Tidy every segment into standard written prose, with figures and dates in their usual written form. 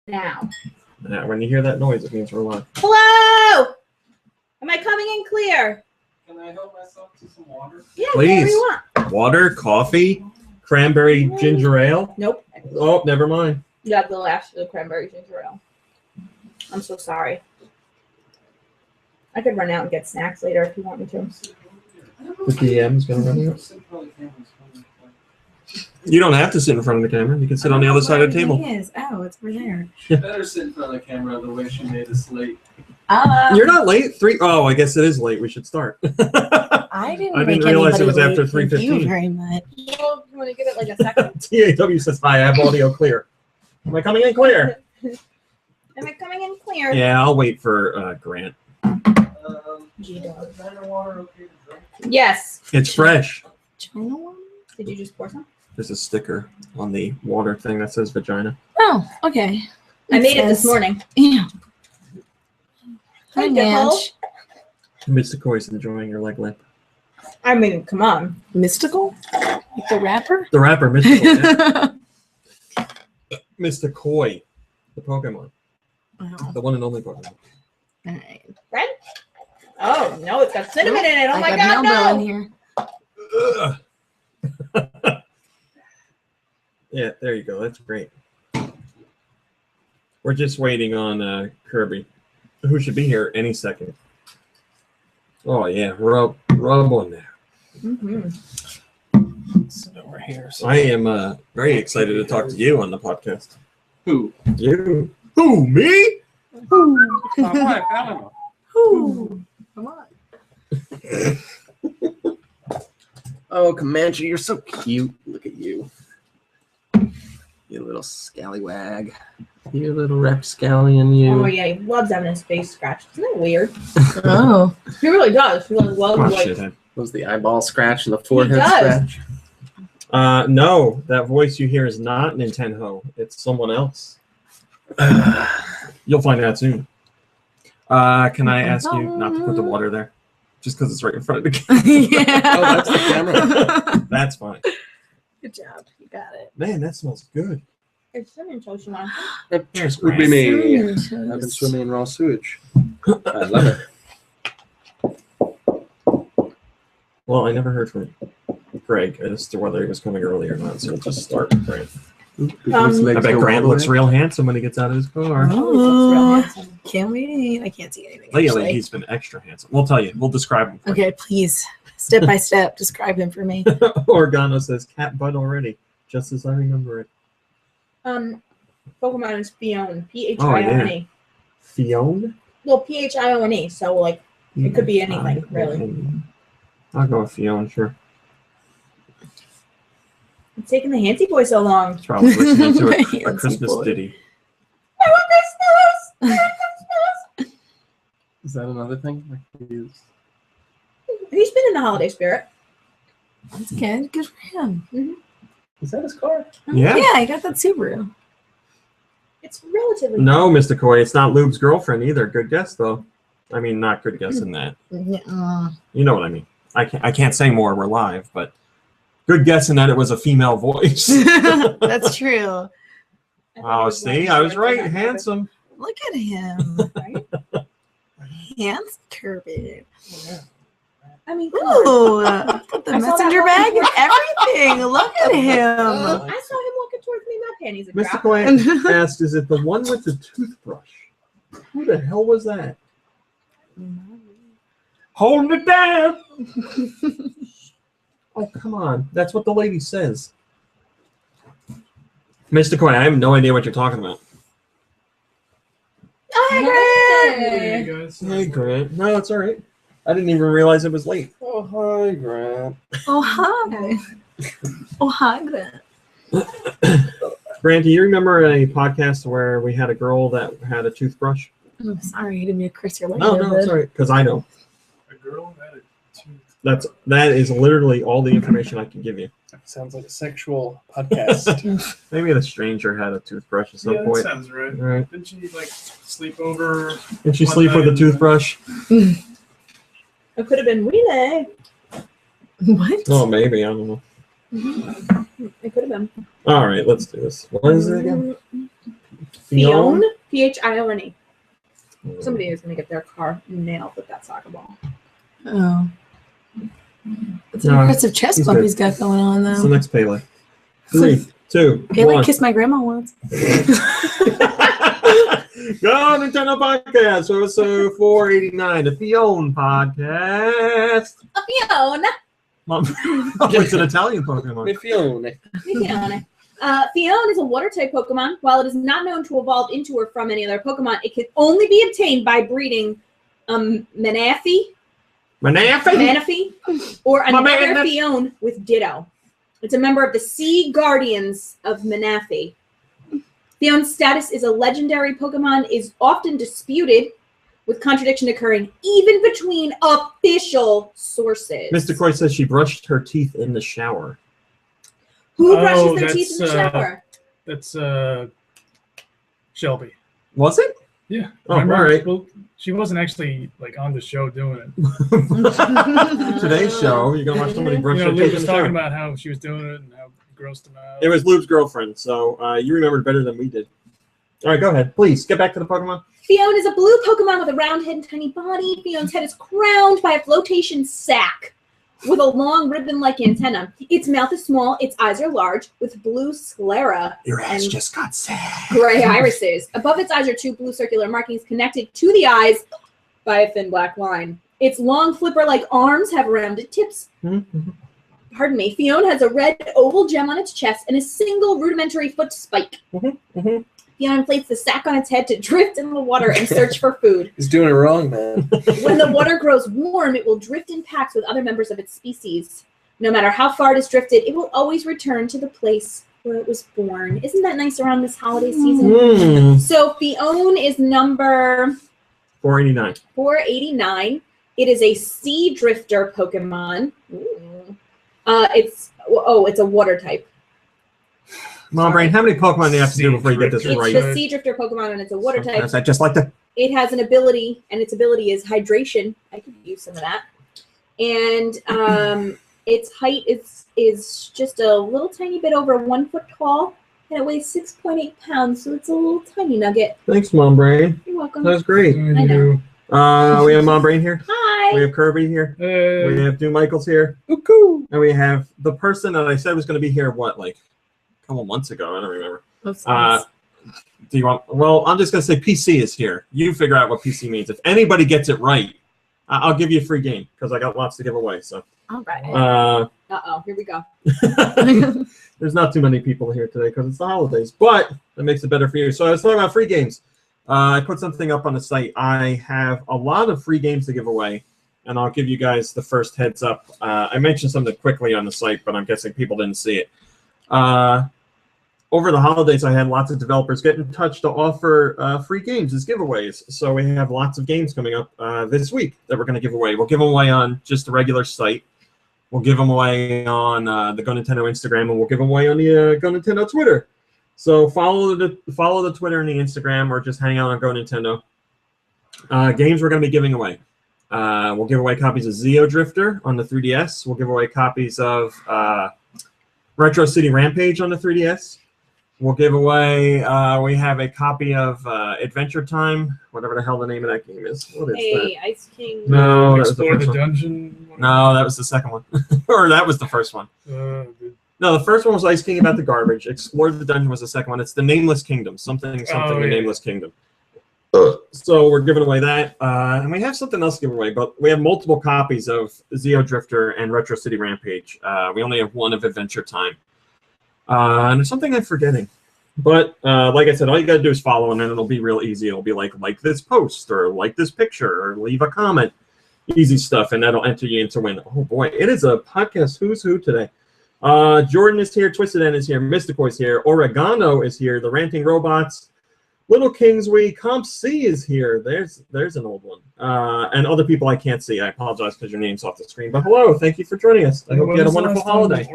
Now. When you hear that noise, it means we're live. Hello! Am I coming in clear? Can I help myself to some water? Yeah, Please. whatever you want. Water, coffee, cranberry ginger ale. Nope. Oh, never mind. You got the last of the cranberry ginger ale. I'm so sorry. I could run out and get snacks later if you want me to. The DM's gonna run out. You don't have to sit in front of the camera. You can sit on the other side of the table. Oh, it's over there. Better sit in front of the camera the way she made us late. You're not late. Oh, I guess it is late. We should start. I didn't realize it was late. after Thank 3:15. you very much. Well, you want to give it like a second? TAW says, hi, I have audio clear. Am I coming in clear? Am I coming in clear? Yeah, I'll wait for Grant. Is vitamin water okay to drink? Yes. It's fresh. China one? Did you just pour some? There's a sticker on the water thing that says vagina. Oh, okay. I made it this morning. Yeah. Hi, Hi, Nicole. Natch. Mr. Coy's enjoying your leg lamp. I mean, come on. Mystical? Like the rapper? The rapper, Mr. Coy. Mr. Coy, the Pokemon. Wow. The one and only Pokemon. All right. Right? Oh, no, it's got cinnamon in it. Oh, I my got God, Melville no. in here. Yeah, there you go. That's great. We're just waiting on Kirby, who should be here any second. Oh, yeah. Rub on there. Mm-hmm. Sit over here. So. I am very excited to talk to you on the podcast. Who? You? Who? Me? My wife, Eleanor. Ooh. Come on. Oh, Comanche, you're so cute. Look at you. You little scallywag. You little rapscallion, you. Oh, yeah, he loves having his face scratched. Isn't that weird? Oh. He really does. He loves Come on, like, shithead. Was the eyeball scratch and the forehead does. scratch? No, that voice you hear is not Nintendo. It's someone else. You'll find out soon. Can I ask you not to put the water there? Just because it's right in front of the camera. Yeah. Oh, that's the camera. That's fine. Good job. You got it. Man, that smells good. it's cinnamon toast, you want. There's Would be Grant. me. Cinnamon I've been toast. swimming in raw sewage. I love it. Well, I never heard from Greg as to whether he was coming early or not, so we'll just start with Grant. I bet Grant looks real handsome when he gets out of his car. Oh, can't wait. I can't see anything. Lately, actually. he's been extra handsome. We'll tell you. We'll describe him for Okay, please. Step by step, describe him for me. you. Organo says, cat butt already, just as I remember it. Pokemon is Phione. P-H-I-O-N-E. Fiona? Well, P-H-I-O-N-E, so, like, it could be anything, really. I'll go with Fiona, sure. It's taking the Hanty Boy so long. He's probably listening to a Fancy Christmas boy. ditty. I want Christmas! Christmas! Is that another thing? Like, he's- He's been in the holiday spirit. That's good. Good for him. Is that his car? Yeah. Yeah, I got that Subaru. It's relatively No, Mr. Coy, it's not Lube's girlfriend either. Good guess, though. I mean, not good guess in that. Yeah. You know what I mean. I can't say more. We're live, but good guess in that it was a female voice. That's true. Oh, see, I was right. Handsome. Look at him. Right? Hands Kirby. I mean, come on. Ooh, the I saw messenger that bag and everything. Look at him. I saw him walking towards me. My panties are Mr. dropping. Coy asked, is it the one with the toothbrush? Who the hell was that? Holding it down. Oh, come on. That's what the lady says. Mr. Coy, I have no idea what you're talking about. Hi, Grant. guys. Hey, Grant. No, it's all right. I didn't even realize it was late. Oh, hi, Grant. Oh, hi. Oh, hi, Grant. Grant, do you remember a podcast where we had a girl that had a toothbrush? I'm sorry, I didn't mean to curse your No, language. it's all right, because I know. A girl had a tooth. That is literally all the information I can give you. Sounds like a sexual podcast. Maybe the stranger had a toothbrush at some Yeah, that point. sounds right. All right. Didn't she like sleep over? Did she One sleep with a night. toothbrush? It could have been Relay. What? Oh, maybe. I don't know. It could have been. All right, let's do this. What is it again? Phione? Phione. Somebody is going to get their car nailed with that soccer ball. Oh. It's an No, impressive chest he's bump good. he's got going on, It's the though. next Pele. 3, 2, Pele 1. kissed my grandma once. Go Nintendo Podcast, episode 489, the Phione Podcast. Phione. It's an Italian Pokemon. Fiona. Phione. Phione is a water-type Pokemon. While it is not known to evolve into or from any other Pokemon, it can only be obtained by breeding Manaphy, or another Phione with Ditto. It's a member of the Sea Guardians of Manaphy. Phione's status as a legendary Pokemon is often disputed, with contradiction occurring even between official sources. Mr. Coy says she brushed her teeth in the shower. Who brushes their teeth in the shower? That's Shelby. Was it? Yeah. Oh, Remember? all right. Well, she wasn't actually like on the show doing it. Today's show, you're going to watch somebody brush their Luke teeth in was the talking shower. about how she was doing it and how grossed him out. It was Luke's girlfriend, so you remembered better than we did. All right, go ahead. Please, get back to the Pokemon. Phione is a blue Pokemon with a round head and tiny body. Phione's head is crowned by a flotation sac with a long ribbon-like antenna. Its mouth is small, its eyes are large, with blue sclera Your ass and just got sad. gray irises. Above its eyes are two blue circular markings connected to the eyes by a thin black line. Its long flipper-like arms have rounded tips. Pardon me. Phione has a red oval gem on its chest and a single rudimentary foot spike. Phione inflates the sac on its head to drift in the water and search for food. He's doing it wrong, man. When the water grows warm, it will drift in packs with other members of its species. No matter how far it is drifted, it will always return to the place where it was born. Isn't that nice around this holiday season? So Phione is number 489. 489. It is a sea drifter Pokemon. It's a water type. Mom Brain, how many Pokemon do you have to do before you get this It's right? the sea drifter Pokemon, and it's a water type. Is that just like the... It has an ability, and its ability is hydration. I could use some of that. And its height is just a little tiny bit over 1 foot tall, and it weighs 6.8 pounds, so it's a little tiny nugget. Thanks, Mom Brain. You're welcome. That was great. I know. We have Mom Brain here. Hi. We have Kirby here. Hey. We have Dude Michaels here. And we have the person that I said was going to be here, like a couple months ago? I don't remember. That's nice. Do you want... Well, I'm just going to say PC is here. You figure out what PC means. If anybody gets it right, I'll give you a free game because I got lots to give away. So, All right. Uh-oh, here we go. there's not too many people here today because it's the holidays, but that makes it better for you. So I was talking about free games. I put something up on the site. I have a lot of free games to give away, and I'll give you guys the first heads up. I mentioned something quickly on the site, but I'm guessing people didn't see it. Over the holidays, I had lots of developers get in touch to offer free games as giveaways. So we have lots of games coming up this week that we're going to give away. We'll give them away on just the regular site. We'll give them away on the GoNintendo Instagram, and we'll give them away on the GoNintendo Twitter. So follow the Twitter and the Instagram, or just hang out on GoNintendo. Games we're going to be giving away. We'll give away copies of Zeo Drifter on the 3DS. We'll give away copies of Retro City Rampage on the 3DS. We'll give away, we have a copy of Adventure Time, whatever the hell the name of that game is. What is that? Ice King. No, that was the Explore first the one. dungeon. No, that was the second one. Or that was the first one. No, the first one was Ice King about the garbage. Explore the Dungeon was the second one. It's the Nameless Kingdom. Something, Oh, the yeah. Nameless Kingdom. So we're giving away that. And we have something else to give away, but we have multiple copies of Zeo Drifter and Retro City Rampage. We only have one of Adventure Time. And there's something I'm forgetting. But like I said, all you got to do is follow, and then it'll be real easy. It'll be like this post, or like this picture, or leave a comment. Easy stuff, and that'll enter you into win. Oh, boy. It is a podcast who's who today. Jordan is here. Twisted End is here. Mysticoy's here. Oregano is here. The Ranting Robots. Little Kingsway. Comp C is here. There's an old one. And other people I can't see. I apologize because your name's off the screen. But hello. Thank you for joining us. I hope you had a wonderful holiday.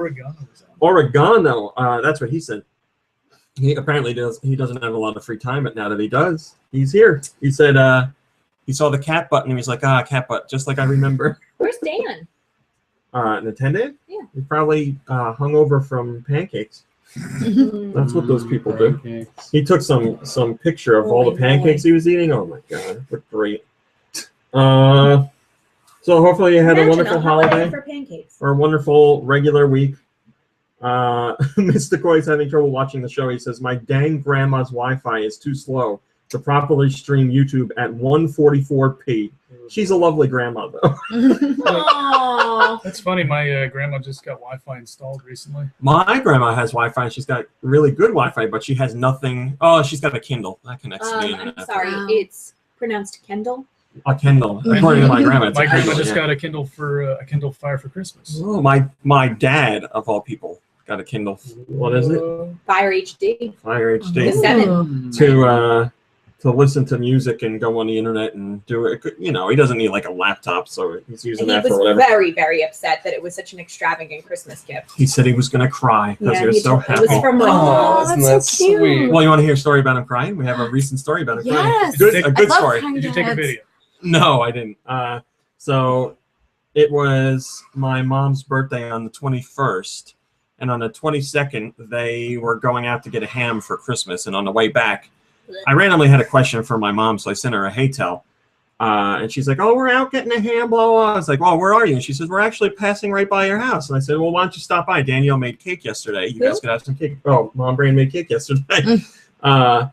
Oregano. That's what he said. He apparently doesn't have a lot of free time, but now that he does, he's here. He said he saw the cat butt, and he was like, cat butt, just like I remember. Where's Dan? Nintendo? Yeah. He probably hung over from pancakes. That's what those people do. Pancakes. He took some picture of all the Holy pancakes he was eating. Oh my god, they're great. So hopefully you had a wonderful holiday for pancakes. or a wonderful regular week. Mr. Coy's having trouble watching the show. He says, my dang grandma's Wi-Fi is too slow to properly stream YouTube at 144p. She's a lovely grandma, though. Aww. That's funny. My grandma just got Wi-Fi installed recently. My grandma has Wi-Fi. She's got really good Wi-Fi, but she has nothing. Oh, she's got a Kindle. That connects to the internet. I'm sorry. Wow. It's pronounced Kendall. A Kindle. According to my grandma, it's My a grandma Kindle, just yeah. got a Kindle for a Kindle Fire for Christmas. Oh, my dad, of all people, got a Kindle. What is it? Fire HD. Fire The HD. 7. To listen to music and go on the internet and do it. You know, he doesn't need like a laptop, so he's using And he that for was whatever. very, very upset that it was such an extravagant Christmas gift. He said he was going to cry because he was so It happy. was from like, Oh, that's isn't that so cute. sweet? Well, you want to hear a story about him crying? We have a recent story about him crying. Yes. A good I love story. crying Did you take a dads. video? No, I didn't. So it was my mom's birthday on the 21st, and on the 22nd, they were going out to get a ham for Christmas. And on the way back, I randomly had a question for my mom, so I sent her a hey tell. And she's like, oh, we're out getting a ham, blah, blah. I was like, well, where are you? And she says, we're actually passing right by your house. And I said, well, why don't you stop by? Danielle made cake yesterday. You guys could have some cake. Oh, Mom Brain made cake yesterday. And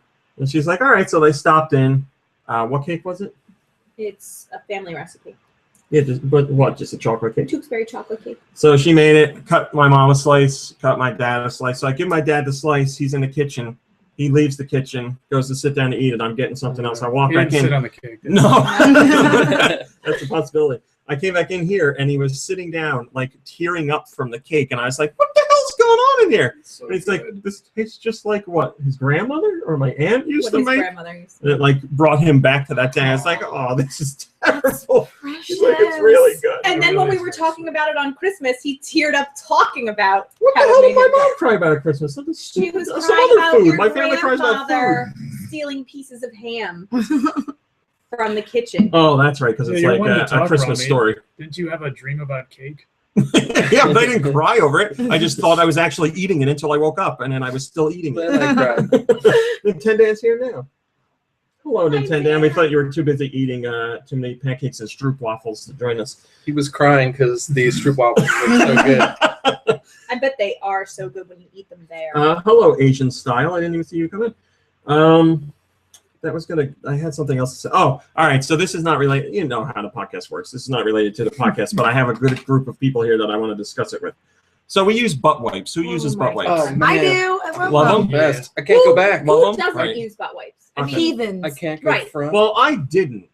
she's like, all right. So they stopped in. What cake was it? it's a family recipe. Yeah, but what? Just a chocolate cake? Tewksbury chocolate cake. So she made it, cut my mom a slice, cut my dad a slice. So I give my dad the slice. He's in the kitchen. He leaves the kitchen, goes to sit down to eat it. I'm getting something else. I walk He back didn't sit in. on the cake. No, that's a possibility. I came back in here and he was sitting down, like tearing up from the cake. And I was like, what the hell's going on in here? So And it's like, good. this tastes just like what his grandmother or my aunt used What to his make. grandmother used to And it like brought him back to that day. I was like, oh, this is terrible. He's like, it's really good. And then when we were talking about it on Christmas, he teared up talking about What the how hell it did made my him mom cry about at Christmas? Something She stupid. was Some crying other about food. your My family cries about food. grandfather stealing pieces of ham from the kitchen. Oh, that's right, because Yeah, it's you're like one to a talk, Christmas Romy. story. Didn't you have a dream about cake? Yeah, but I didn't cry over it. I just thought I was actually eating it until I woke up, and then I was still eating it. Then I cried. Nintendo's here now. Hello, Hi, Nintendo. We Dad. thought you were too busy eating too many pancakes and stroop waffles to join us. He was crying because the stroopwafels were so good. I bet they are so good when you eat them there. Hello, Asian style. I didn't even see you come in. That was gonna. I had something else to say. Oh, all right. So this is not related. You know how the podcast works. This is not related to the podcast, but I have a good group of people here that I want to discuss it with. So we use butt wipes. Who uses my butt wipes? Oh, man. I do. I love, Love them. them? Best. I can't go back. Who Love 'em? doesn't Right. use butt wipes? Okay. Heathens. I can't go Right. front. Well, I didn't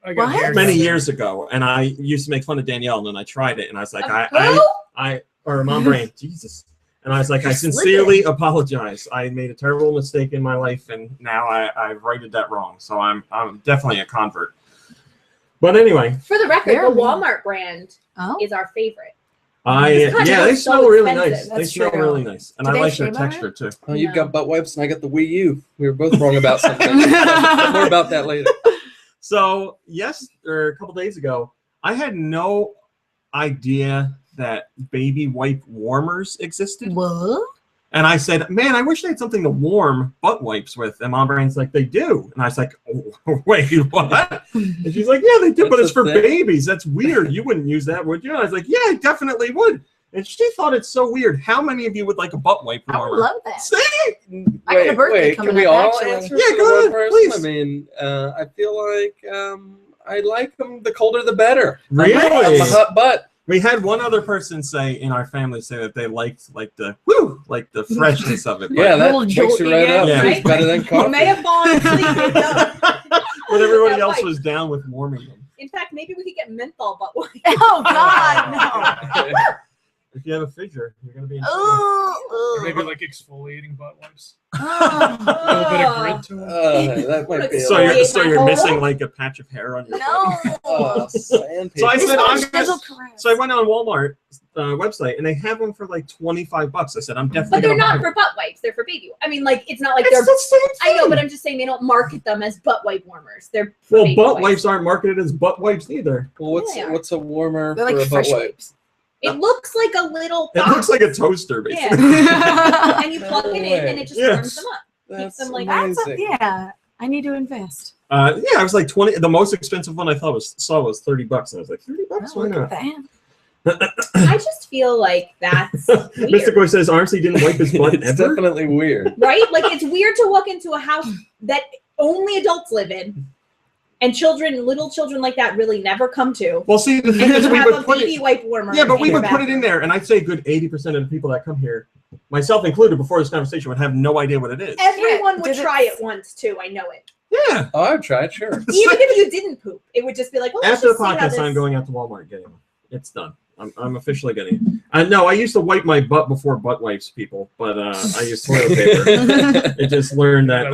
I got What? hair many yesterday. years ago, and I used to make fun of Danielle, and then I tried it, and I was like, Who? I or Mom Brain, Jesus. And I was like, I You're sincerely apologize. I made a terrible mistake in my life, and now I've righted that wrong. So I'm definitely a convert. But anyway, For the record, Barely. the Walmart brand Oh. is our favorite. yeah, kind of they so smell really expensive. nice. They That's smell true. really nice, and Do I they like their shave on it? texture too. Oh, you've No. got butt wipes, and I got the Wii U. We were both wrong about something. More about that later. So yes, or a couple days ago, I had no idea that baby wipe warmers existed. What? And I said, man, I wish they had something to warm butt wipes with. And Mom Brain's like, they do. And I was like, oh, wait, what? And she's like, yeah, they do, but That's it's for a thing? babies. That's weird. You wouldn't use that, would you? And I was like, yeah, I definitely would. And she thought it's so weird. How many of you would like a butt wipe I warmer? would love that. See? I got a birthday can coming we up, all actually. answer Yeah, for go one ahead, person? please. I mean, I feel like I like them. The colder, the better. Really? I'm a hot butt. We had one other person say in our family say that they liked like the freshness of it. But, Yeah, that Little wakes you jolty, right up. yeah. It's better than You coffee. may have fallen asleep. and done. but everybody That else wipe. was down with warming them. In fact, maybe we could get menthol butt wipes. Oh God, no. If you have a fissure, you're gonna be in trouble. Or Ooh, maybe like exfoliating butt wipes. A oh. little bit of grit to them. That might be a So Exfoliate you're so my you're hole. missing like a patch of hair on your butt. No. sandpaper. So I said, I'm gonna, Gentle caress. so I went on Walmart website and they have them for like $25. I said, I'm definitely But they're gonna not buy for butt wipes. They're for baby. I mean, like it's not like them. they're. It's the same I know, thing. but I'm just saying they don't market them as butt wipe warmers. They're for Well, baby butt wipes aren't marketed as butt wipes either. Well, Yeah. what's a warmer They're for like a butt fresh wipe? wipes. It looks like a little It box. looks like a toaster, basically. Yeah. And you plug it in, and it just Yeah. warms them up. That's them like- amazing. Yeah, I need to invest. Yeah, it was like 20. The most expensive one I thought was $30, and I was like, $30? Oh, Why look not? at that. I just feel like that's weird. Mysticoy says Armsy didn't wipe his butt It's ever. definitely weird. Right? Like, it's weird to walk into a house that only adults live in, and little children like that really never come to. Well, see, the thing And is, you we have would a put baby it. wipe warmer. Yeah, but we in would your put it in bathroom. there, and I'd say a good 80% of the people that come here, myself included, before this conversation, would have no idea what it is. Everyone would Did it- try it once too. I know it. Yeah. Oh, I've tried, sure. Even if you didn't poop, it would just be like, well, let's After the just see how podcast, this- I'm going out to Walmart and getting one. It's done. I'm officially getting it. I know I used to wipe my butt before butt wipes, people, but I use toilet paper. I just learned that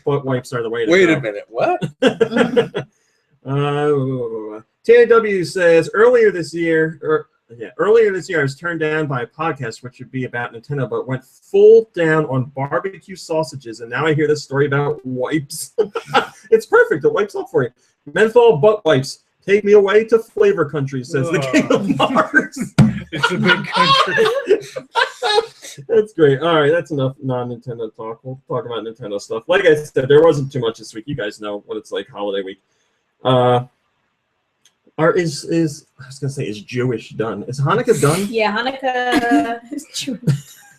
butt wipes are the way to Wait go. a minute. What? TAW says earlier this year, I was turned down by a podcast which would be about Nintendo, but went full down on barbecue sausages, and now I hear this story about wipes. It's perfect. It wipes up for you. Menthol butt wipes. Take me away to flavor country, says the King of Mars. It's a big country. That's great. All right, that's enough non-Nintendo talk. We'll talk about Nintendo stuff. Like I said, there wasn't too much this week. You guys know what it's like holiday week. Is Jewish done? Is Hanukkah done? Yeah, Hanukkah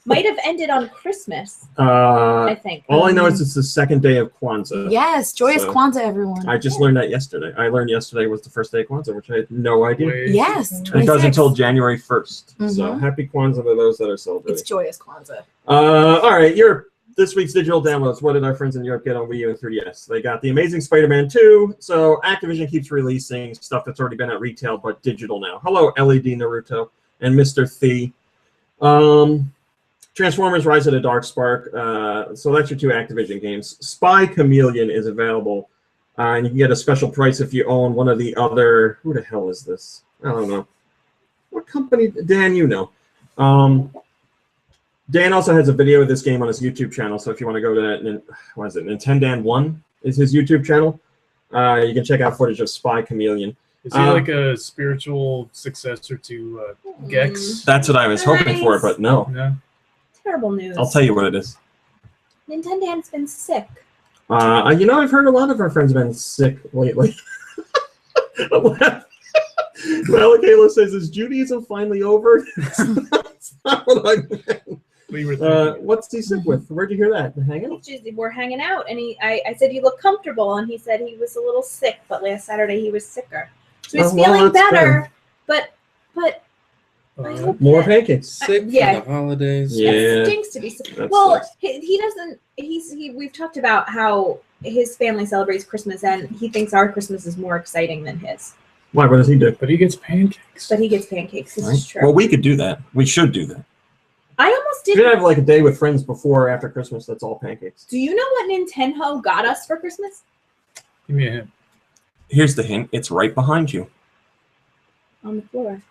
might have ended on Christmas, I think. All I know is it's the second day of Kwanzaa. Yes, joyous So, Kwanzaa, everyone. I just learned that yesterday. I learned yesterday was the first day of Kwanzaa, which I had no idea. Wait. Yes, And it 26. goes until January 1st. So Mhm. happy Kwanzaa to those that are celebrating. It's joyous Kwanzaa. All right, this week's digital downloads. What did our friends in Europe get on Wii U and 3DS? They got The Amazing Spider-Man 2. So Activision keeps releasing stuff that's already been at retail, but digital now. Hello, LED Naruto and Mr. Thee. Transformers Rise of the Dark Spark. So that's your two Activision games. Spy Chameleon is available. And you can get a special price if you own one of the other... Who the hell is this? I don't know. What company? Dan, you know. Dan also has a video of this game on his YouTube channel, so if you want to go to that, what is it? Nintendan1 is his YouTube channel. You can check out footage of Spy Chameleon. Is he like a spiritual successor to Gex? That's what I was hoping for, but no. No. Terrible news. I'll tell you what it is. Nintendo's been sick. I've heard a lot of our friends have been sick lately. Malakayla says, is Judaism finally over? That's not what I meant. We were thinking. What's he sick with? Where'd you hear that? Hanging out? We're hanging out, and I said you look comfortable, and he said he was a little sick, but last Saturday he was sicker, so he's Oh, well, feeling that's better. But I hope More that- pancakes. Sick yeah. for the holidays. Yeah. It stinks to be sick. That Well, sucks. he doesn't. We've talked about how his family celebrates Christmas, and he thinks our Christmas is more exciting than his. Why? What does he do? But he gets pancakes. But he gets pancakes. This is true. Well, we could do that. We should do that. I almost We did. should have like a day with friends before or after Christmas. That's all pancakes. Do you know what Nintendo got us for Christmas? Give me a hint. Here's the hint. It's right behind you. On the floor.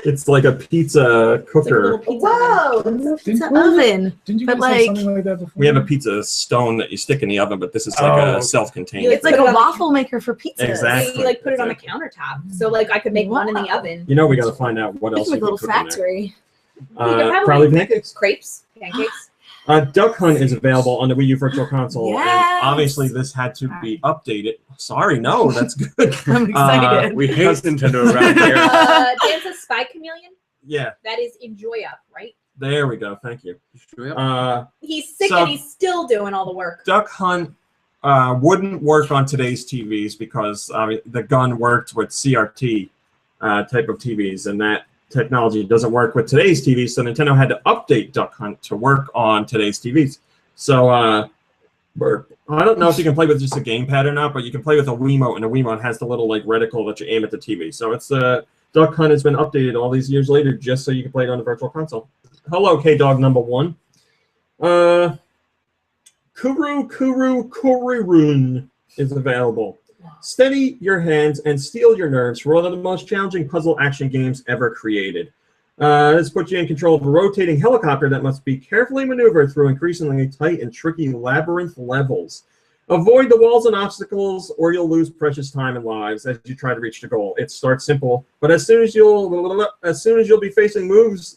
It's like a pizza It's like a cooker. little pizza Whoa, oven. it's an What? oven. Didn't you But, guys like- have something like that before? We have a pizza stone that you stick in the oven, but this is like Oh. a self-contained. You It's like Put it a on the- waffle maker for pizza. Exactly. You like put it on the countertop, so like I could make one in the Wow. oven. You know, we got to find out what It's else like you a can little cook in there. factory. Probably pancakes. Crepes, pancakes. Duck Hunt is available on the Wii U Virtual Console, Yes. and obviously this had to be updated. Sorry, no, that's good. I'm excited. We hate Nintendo around here. Dan says Spy Chameleon. Yeah, That is Enjoy Up, right? there we go. Thank you. Yep. He's sick So- and he's still doing all the work. Duck Hunt wouldn't work on today's TVs because the gun worked with CRT type of TVs, and that technology doesn't work with today's TVs. So Nintendo had to update Duck Hunt to work on today's TVs. So I don't know if you can play with just a gamepad or not, but you can play with a Wiimote, and a Wiimote has the little like reticle that you aim at the TV. So it's Duck Hunt has been updated all these years later just so you can play it on the Virtual Console. Hello, K-Dog number 1. Kururun is available. Steady your hands and steel your nerves for one of the most challenging puzzle action games ever created. This puts you in control of a rotating helicopter that must be carefully maneuvered through increasingly tight and tricky labyrinth levels. Avoid the walls and obstacles, or you'll lose precious time and lives as you try to reach the goal. It starts simple, but as soon as you'll be facing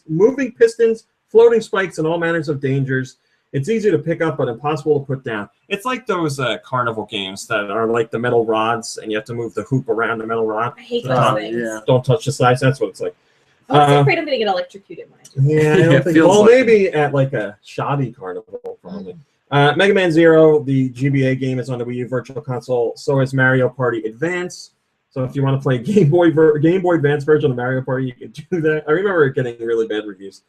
moving pistons, floating spikes, and all manners of dangers, it's easy to pick up but impossible to put down. It's like those carnival games that are like the metal rods, and you have to move the hoop around the metal rod. I hate those things. Yeah. Don't touch the sides. That's what it's like. I'm also afraid I'm going to get electrocuted when I do that. Yeah, I don't It think. feels Well, like maybe at like a shoddy carnival, probably. Mega Man Zero, the GBA game, is on the Wii U Virtual Console. So is Mario Party Advance. So if you want to play Game Boy Advance version of Mario Party, you can do that. I remember it getting really bad reviews.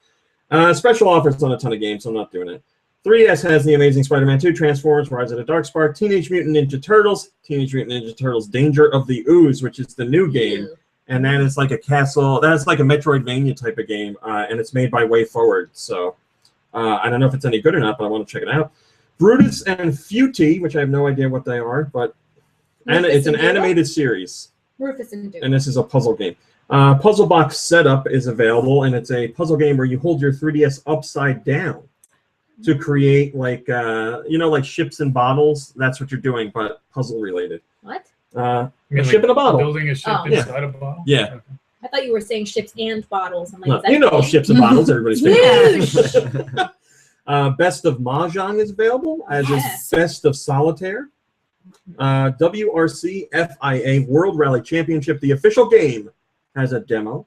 Special offers on a ton of games, so I'm not doing it. 3DS has The Amazing Spider-Man 2, Transformers, Rise of the Darkspark, Teenage Mutant Ninja Turtles, Teenage Mutant Ninja Turtles Danger of the Ooze, which is the new game. And that is like a castle. That's like a Metroidvania type of game, and it's made by Way Forward. So I don't know if it's any good or not, but I want to check it out. Brutus and Futy, which I have no idea what they are, but it's an animated series. Rufus and Duke. And this is a puzzle game. Puzzle Box Setup is available, and it's a puzzle game where you hold your 3DS upside down to create like like ships and bottles. That's what you're doing, but puzzle related. What? A ship in a bottle. Building a ship inside a bottle? Yeah. Okay. I thought you were saying ships and bottles. I'm like, No, is that you know, a thing? ships and bottles. Everybody's favorite. Yeah. Best of Mahjong is available, as Yes. is Best of Solitaire. WRC FIA World Rally Championship, the official game, has a demo.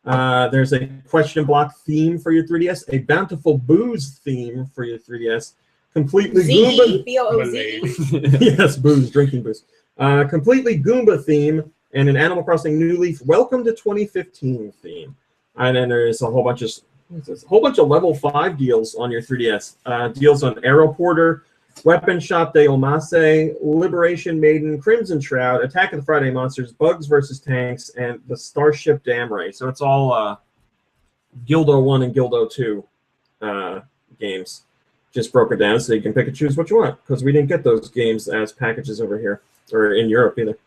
There's a question block theme for your 3DS, a bountiful booze theme for your 3DS, completely Goomba. Booze. Yes, booze, drinking booze. Completely Goomba theme, and an Animal Crossing New Leaf Welcome to 2015 theme. And then there's a whole bunch of level 5 deals on your 3DS. Deals on Aeroporter, Weapon Shop de Omase, Liberation Maiden, Crimson Shroud, Attack of the Friday Monsters, Bugs vs. Tanks, and the Starship Dam Ray. So it's all Gildo 1 and Gildo 2 games. Just broke it down so you can pick and choose what you want, because we didn't get those games as packages over here, or in Europe either.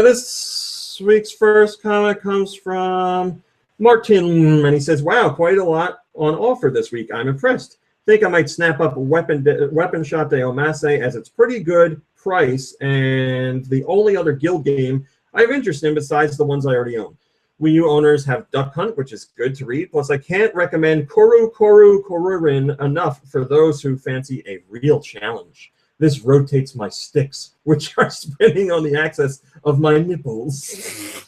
This week's first comment comes from Martin, and he says, wow, quite a lot on offer this week. I'm impressed. Think I might snap up Weapon Shop de Omase, as it's pretty good price and the only other guild game I have interest in besides the ones I already own. Wii U owners have Duck Hunt, which is good to read. Plus, I can't recommend Korurin enough for those who fancy a real challenge. This rotates my sticks, which are spinning on the axis of my nipples.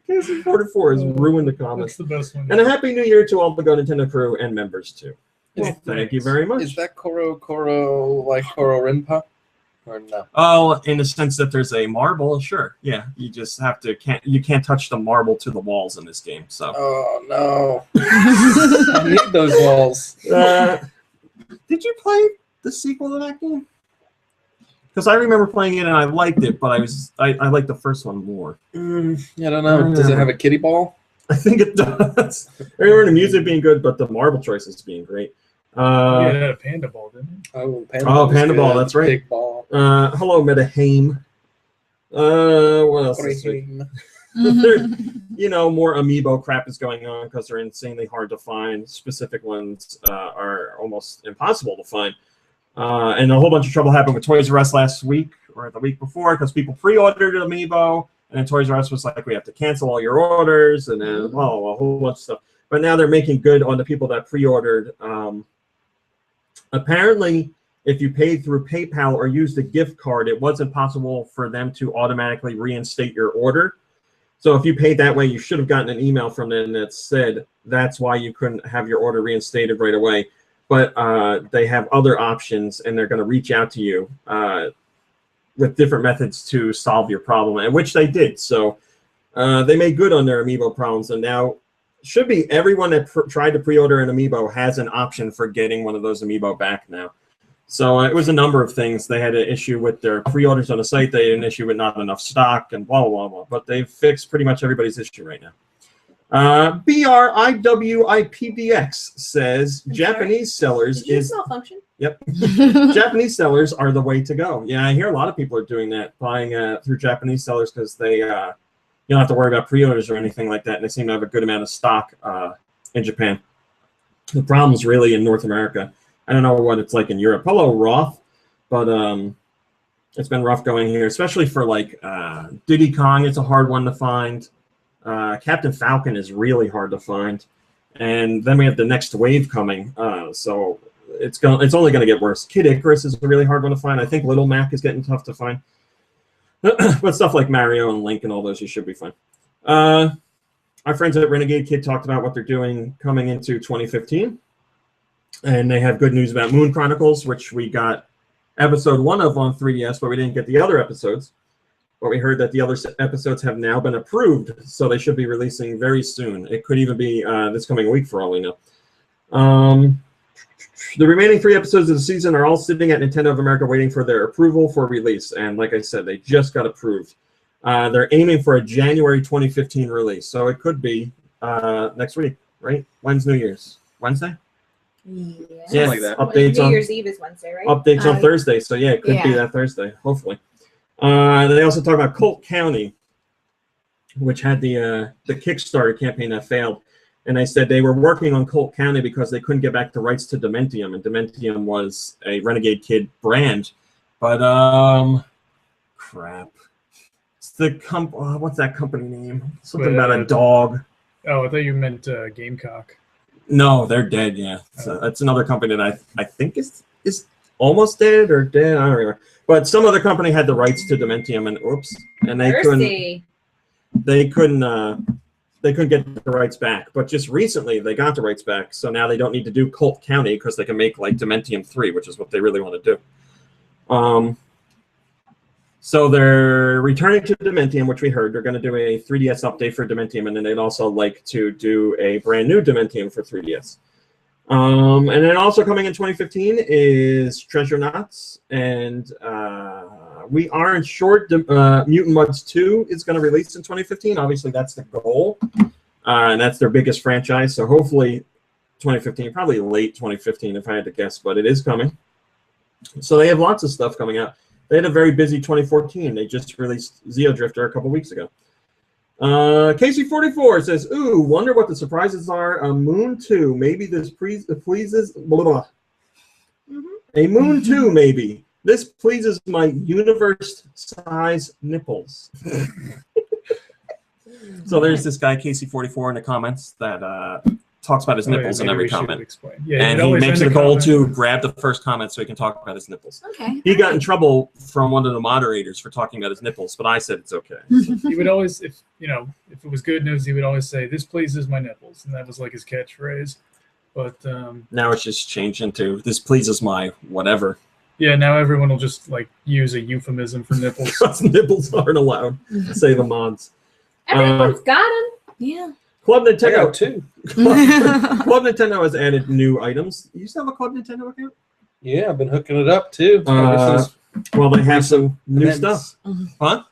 KC44 has ruined the comments. That's the best one. And a happy new year to all the GoNintendo crew and members, too. Well, thank you very much. Is that Koro like Koro Rinpa? Or no? Oh, in the sense that there's a marble, sure. Yeah, you just have to you can't touch the marble to the walls in this game. So. Oh no! I need those walls. Did you play the sequel to that game? Because I remember playing it and I liked it, but I liked the first one more. I don't know. Does it have a kitty ball? I think it does. I remember the music being good, but the marble choices being great. Yeah, it had a panda ball, didn't it? Oh, Panda Ball, that's right. Big ball. Hello, Metahaim. What else is there? More amiibo crap is going on because they're insanely hard to find. Specific ones are almost impossible to find. And a whole bunch of trouble happened with Toys R Us last week or the week before because people pre-ordered amiibo, and then Toys R Us was like, we have to cancel all your orders, and then a whole bunch of stuff. But now they're making good on the people that pre-ordered. Apparently, if you paid through PayPal or used a gift card, it wasn't possible for them to automatically reinstate your order. So if you paid that way, you should have gotten an email from them that said that's why you couldn't have your order reinstated right away. But they have other options, and they're going to reach out to you with different methods to solve your problem, and which they did. So they made good on their amiibo problems, and now should be everyone that tried to pre-order an amiibo has an option for getting one of those amiibo back now. So it was a number of things. They had an issue with their pre-orders on the site. They had an issue with not enough stock and blah, blah, blah. But they've fixed pretty much everybody's issue right now. BRIWIPDX says Japanese sellers is... malfunction? Yep. Japanese sellers are the way to go. Yeah, I hear a lot of people are doing that, buying through Japanese sellers because they... you don't have to worry about pre-orders or anything like that, and they seem to have a good amount of stock in Japan. The problem's really in North America. I don't know what it's like in Europe. Hello, Roth. but it's been rough going here, especially for like Diddy Kong. It's a hard one to find. Captain Falcon is really hard to find, and then we have the next wave coming. So it's only going to get worse. Kid Icarus is a really hard one to find. I think Little Mac is getting tough to find, but stuff like Mario and Link and all those, you should be fine. Our friends at Renegade Kid talked about what they're doing coming into 2015, and they have good news about Moon Chronicles, which we got episode 1 of on 3DS, but we didn't get the other episodes. But we heard that the other episodes have now been approved, so they should be releasing very soon. It could even be this coming week, for all we know. The remaining 3 episodes of the season are all sitting at Nintendo of America waiting for their approval for release, and like I said, they just got approved. They're aiming for a January 2015 release, so it could be next week, right? When's New Year's? Wednesday? Yeah, like that. Updates New on Year's Eve is Wednesday, right? updates on Thursday, so yeah, it could be Yeah. that Thursday, hopefully. They also talk about Colt County, which had the Kickstarter campaign that failed, and they said they were working on Colt County because they couldn't get back the rights to Dementium, and Dementium was a Renegade Kid brand, but crap. It's the what's that company name? Something about a dog. Oh, I thought you meant Gamecock. No, they're dead. Yeah, so that's another company that I think is almost dead or dead. I don't remember. But some other company had the rights to Dementium, and they couldn't get the rights back. But just recently they got the rights back, so now they don't need to do Colt County because they can make like Dementium 3, which is what they really want to do. So they're returning to Dementium, which we heard. They're going to do a 3DS update for Dementium, and then they'd also like to do a brand new Dementium for 3DS. And then also coming in 2015 is Treasure Knots, and we aren't sure Mutant Mudds 2 is going to release in 2015. Obviously, that's the goal, and that's their biggest franchise. So hopefully 2015, probably late 2015 if I had to guess, but it is coming. So they have lots of stuff coming out. They had a very busy 2014. They just released Xeodrifter a couple weeks ago. Casey44 says, "Ooh, wonder what the surprises are on Moon 2. Maybe this pleases blah, blah. A Moon 2, maybe. This pleases my universe-size nipples." So there's this guy Casey44 in the comments that talks about his nipples in every comment. Yeah, and he makes it a goal to grab the first comment so he can talk about his nipples. Okay. He got in trouble from one of the moderators for talking about his nipples, but I said it's okay. He would always, if it was good news, he would always say, "This pleases my nipples," and that was like his catchphrase. But now it's just changed into "this pleases my whatever." yeah, now everyone will just like use a euphemism for nipples. Because nipples aren't allowed, say the mods. Everyone's got them. Yeah. Club I Nintendo got 2. Club Nintendo has added new items. You still have a Club Nintendo account? Yeah, I've been hooking it up too. Well, they have some new events. stuff. Huh?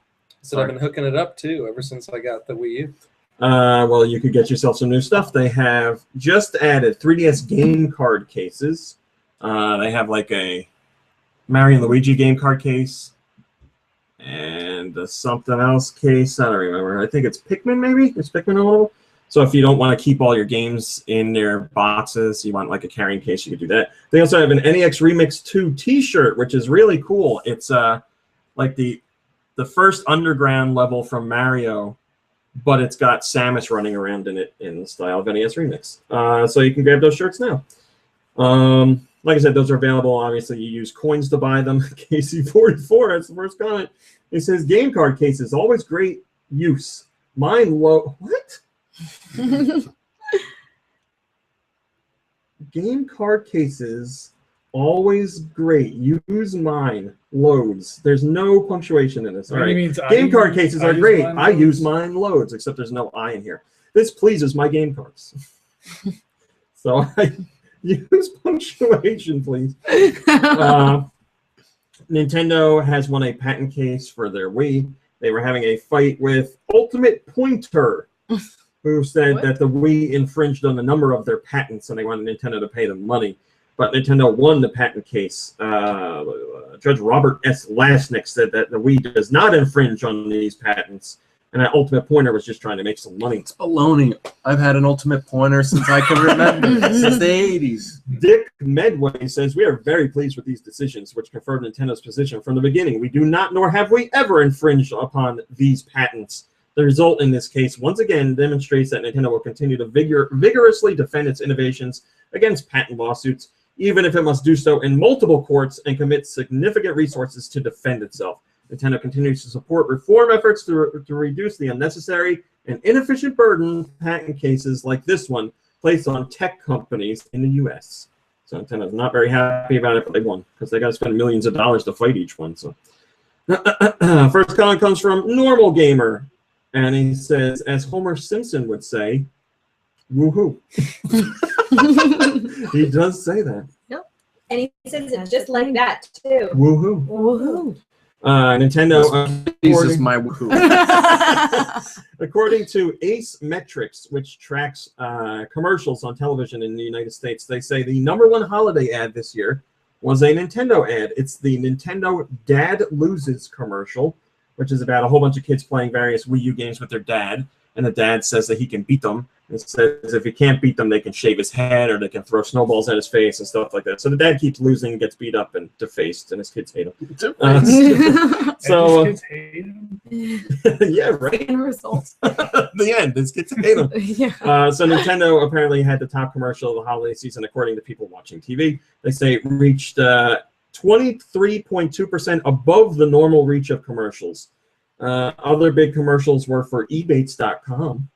So I've been hooking it up too ever since I got the Wii U. Well, you could get yourself some new stuff. They have just added 3DS game card cases. They have like a Mario and Luigi game card case and a something else case. I don't remember. I think it's Pikmin, maybe? Is Pikmin available? So if you don't want to keep all your games in their boxes, you want like a carrying case, you could do that. They also have an NEX Remix 2 t-shirt, which is really cool. It's like the first underground level from Mario, but it's got Samus running around in it in the style of NES Remix. So you can grab those shirts now. Like I said, those are available. Obviously, you use coins to buy them. KC44, that's the first comment. It says, game card cases, always great use. Mine low. What? Game card cases, always great. Use mine. Loads. There's no punctuation in this. All right. Game card cases are great. I use mine loads, except there's no I in here. This pleases my game cards. So I use punctuation, please. Nintendo has won a patent case for their Wii. They were having a fight with Ultimate Pointer, who said that the Wii infringed on a number of their patents, and they wanted Nintendo to pay them money. But Nintendo won the patent case. Judge Robert S. Lasnik said that the Wii does not infringe on these patents, And that Ultimate Pointer was just trying to make some money. It's baloney. I've had an Ultimate Pointer since I can remember, since the 80s. Dick Medway says, we are very pleased with these decisions, which confirm Nintendo's position from the beginning. We do not, nor have we ever infringed upon these patents. The result in this case, once again, demonstrates that Nintendo will continue to vigorously defend its innovations against patent lawsuits, even if it must do so in multiple courts and commit significant resources to defend itself. Nintendo continues to support reform efforts to reduce the unnecessary and inefficient burden patent cases like this one placed on tech companies in the U.S. So Nintendo's not very happy about it, but they won because they got to spend millions of dollars to fight each one. So first comment comes from Normal Gamer, and he says, as Homer Simpson would say, woohoo. He does say that. Yep. And he says it just like that, too. Woohoo. Woohoo. Nintendo. Jesus, my woohoo. According to Ace Metrics, which tracks commercials on television in the United States, they say the #1 holiday ad this year was a Nintendo ad. It's the Nintendo Dad Loses commercial, which is about a whole bunch of kids playing various Wii U games with their dad, and the dad says that he can beat them. It says if he can't beat them, they can shave his head or they can throw snowballs at his face and stuff like that. So the dad keeps losing and gets beat up and defaced, and his kids hate him. So kids hate him. Yeah, right. End result. The end. His kids hate him. Yeah. So Nintendo apparently had the top commercial of the holiday season, according to people watching TV. They say it reached 23.2% above the normal reach of commercials. Other big commercials were for ebates.com.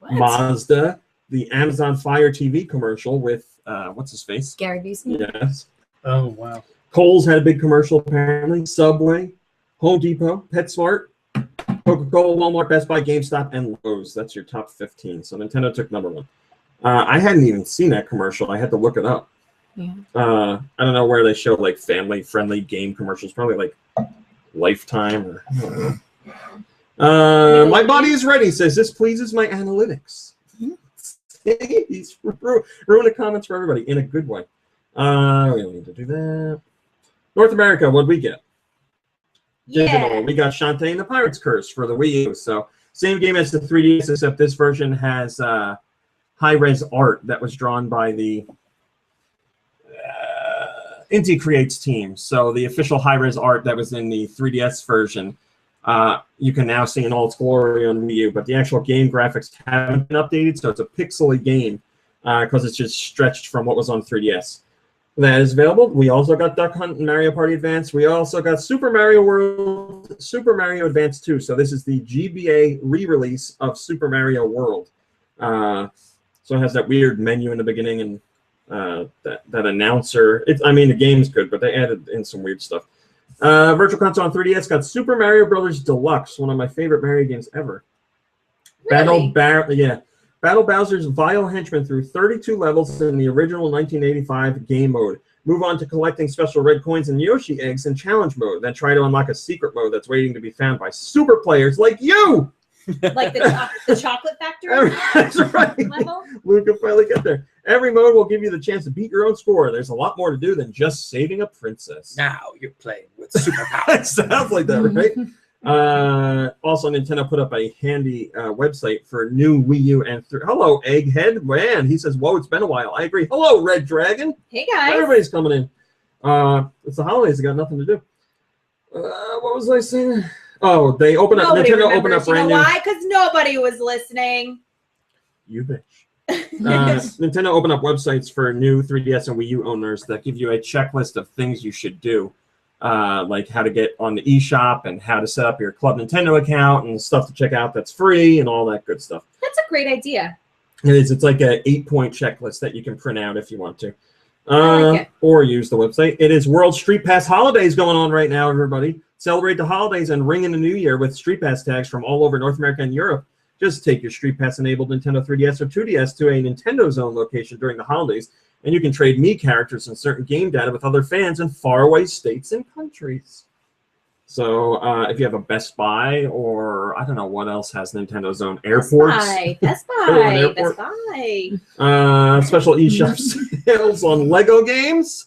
What? Mazda, the Amazon Fire TV commercial with what's his face? Gary Busey. Yes. Oh wow. Kohl's had a big commercial apparently. Subway, Home Depot, PetSmart, Coca-Cola, Walmart, Best Buy, GameStop, and Lowe's. That's your top 15. So Nintendo took #1. I hadn't even seen that commercial. I had to look it up. Yeah. I don't know where they show like family-friendly game commercials. Probably like Lifetime or I don't know. My body is ready, says this pleases my analytics. He's ruining comments for everybody in a good way. We don't need to do that. North America, what'd we get? Digital. Yeah. We got Shantae and the Pirate's Curse for the Wii U. So same game as the 3DS, except this version has high-res art that was drawn by the Inti Creates team. So the official high-res art that was in the 3DS version, you can now see in all its glory on Wii U, but the actual game graphics haven't been updated, so it's a pixely game because it's just stretched from what was on 3DS. That is available. We also got Duck Hunt and Mario Party Advance. We also got Super Mario World, Super Mario Advance 2. So this is the GBA re-release of Super Mario World. So it has that weird menu in the beginning and that announcer. I mean, the game's good, but they added in some weird stuff. Virtual Console on 3DS got Super Mario Brothers Deluxe, one of my favorite Mario games ever. Really? Battle Bowser's vile henchmen through 32 levels in the original 1985 game mode. Move on to collecting special red coins and Yoshi eggs in challenge mode. Then try to unlock a secret mode that's waiting to be found by super players like you! Like the chocolate factory That's right. level? We can finally get there. Every mode will give you the chance to beat your own score. There's a lot more to do than just saving a princess. Now you're playing with superpowers. It sounds like that, right? Also, Nintendo put up a handy website for new Wii U and hello, Egghead. Man, he says, whoa, it's been a while. I agree. Hello, Red Dragon. Hey, guys. Everybody's coming in. It's the holidays. They got nothing to do. What was I saying? Oh, they opened up. Nobody Nintendo opened remembers. up You know brand new. why? Because nobody was listening. You bitch. Nintendo opened up websites for new 3DS and Wii U owners that give you a checklist of things you should do, like how to get on the eShop and how to set up your Club Nintendo account and stuff to check out that's free and all that good stuff. That's a great idea. It is. It's like a 8-point checklist that you can print out if you want to, I like it. or use the website. It is World Street Pass holidays going on right now, everybody. Celebrate the holidays and ring in the new year with Street Pass tags from all over North America and Europe. Just take your Street Pass-enabled Nintendo 3DS or 2DS to a Nintendo Zone location during the holidays, and you can trade Mii characters and certain game data with other fans in faraway states and countries. So if you have a Best Buy or I don't know what else has Nintendo Zone, airports. Best An Buy. airport. Best Buy. Special eShop sales on Lego games.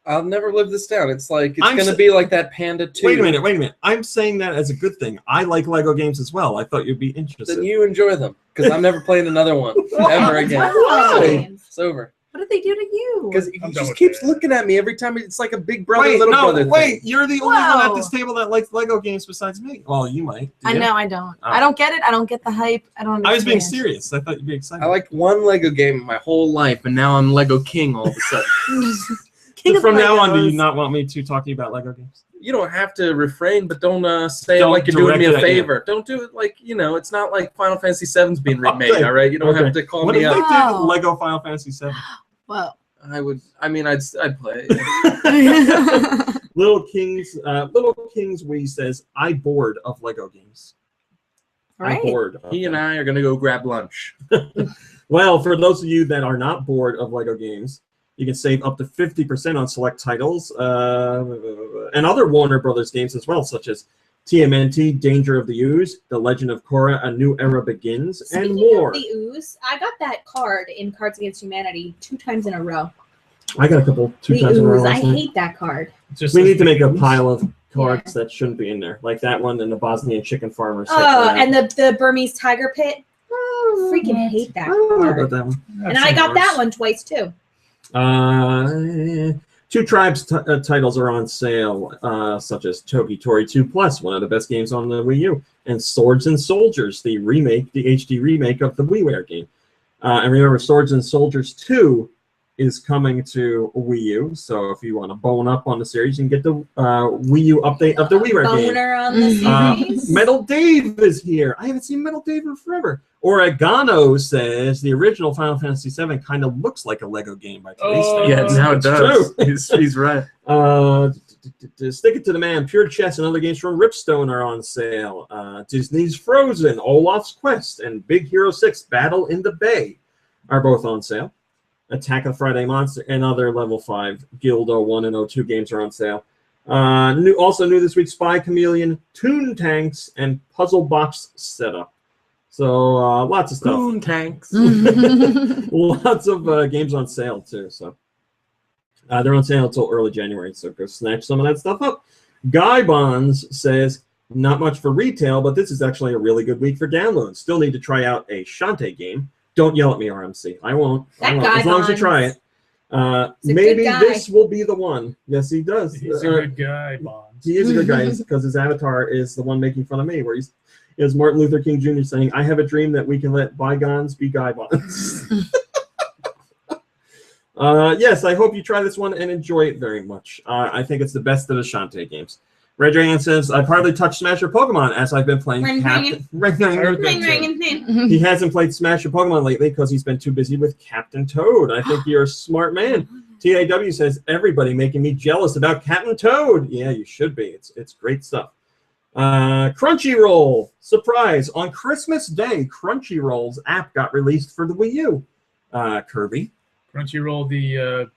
I'll never live this down. It's like it's I'm gonna s- be like that Panda 2. Wait a minute. I'm saying that as a good thing. I like Lego games as well. I thought you'd be interested. Then you enjoy them, because I'm never playing another one ever again. Why? It's over. What did they do to you? Because he I'm done just with keeps that. looking at me every time. It's like a big brother, Wait, little no, brother wait. thing. You're the only one at Whoa. this table that likes Lego games besides me. Well, you might. Do I you? know I don't. Oh. I don't get it. I don't get the hype. I don't. I was being understand. serious. I thought you'd be excited. I liked one Lego game my whole life, and now I'm Lego King all of a sudden. King So of from now on, do you Legos. not want me to talk to you about Lego games? You don't have to refrain, but don't say it Don't like you're doing me direct a it at you. favor. Don't do it like, it's not like Final Fantasy VII's being remade, Okay. all right? You don't Okay. have to call What me if up. they did Oh. Lego Final Fantasy VII? Well. I'd play it. Little Kings Wee says, I bored of Lego games. Right. I'm bored. of He and them. I are going to go grab lunch. Well, for those of you that are not bored of Lego games, you can save up to 50% on select titles and other Warner Brothers games as well, such as TMNT, Danger of the Ooze, The Legend of Korra, A New Era Begins, and Speaking more. of the ooze, I got that card in Cards Against Humanity 2 times in a row. I got a couple, two The times in a row ooze, I last night. hate that card. Just We as need to the make a ooze. pile of cards that shouldn't be in there, like that one and the Bosnian chicken farmer. set Oh, for and that. the Burmese tiger pit. Freaking hate I that don't know about card. that one. And I got that one twice too. Two Tribes titles are on sale, such as Togi Tori 2 Plus, one of the best games on the Wii U, and Swords and Soldiers, the HD remake of the WiiWare game. And remember, Swords and Soldiers 2 is coming to Wii U, so if you want to bone up on the series, you can get the Wii U update of the WiiWare game. Boner on the series. Metal Dave is here. I haven't seen Metal Dave in forever. Oregano says the original Final Fantasy VII kind of looks like a Lego game by today's Oh, standards. Yeah, now it It's does. true. He's right. Stick it to the man. Pure Chess and other games from Ripstone are on sale. Disney's Frozen, Olaf's Quest, and Big Hero 6 Battle in the Bay are both on sale. Attack of the Friday Monster and other level 5 Guild 01 and 02 games are on sale. Also new this week, Spy Chameleon, Toon Tanks, and Puzzle Box Setup. So lots of stuff. Boon tanks. Lots of games on sale too. So they're on sale until early January. So go snatch some of that stuff up. Guy Bonds says not much for retail, but this is actually a really good week for downloads. Still need to try out a Shantae game. Don't yell at me, RMC. I won't. That I won't. Guy As long as you Bonds. try it. He's a Maybe good guy. this will be the one. Yes, he does. He's a good guy, Bonds. He is a good guy because his avatar is the one making fun of me, where he's is Martin Luther King Jr. saying, "I have a dream that we can let bygones be Guy Bonds." Yes, I hope you try this one and enjoy it very much. I think it's the best of the Shantae games. Red Dragon says, I partly touched Smash or Pokemon as I've been playing Ring, Captain. He hasn't played Smash or Pokemon lately because he's been too busy with Captain Toad. I think you're a smart man. TAW says, everybody making me jealous about Captain Toad. Yeah, you should be. It's great stuff. Crunchyroll, surprise. On Christmas Day, Crunchyroll's app got released for the Wii U. Kirby. Crunchyroll, the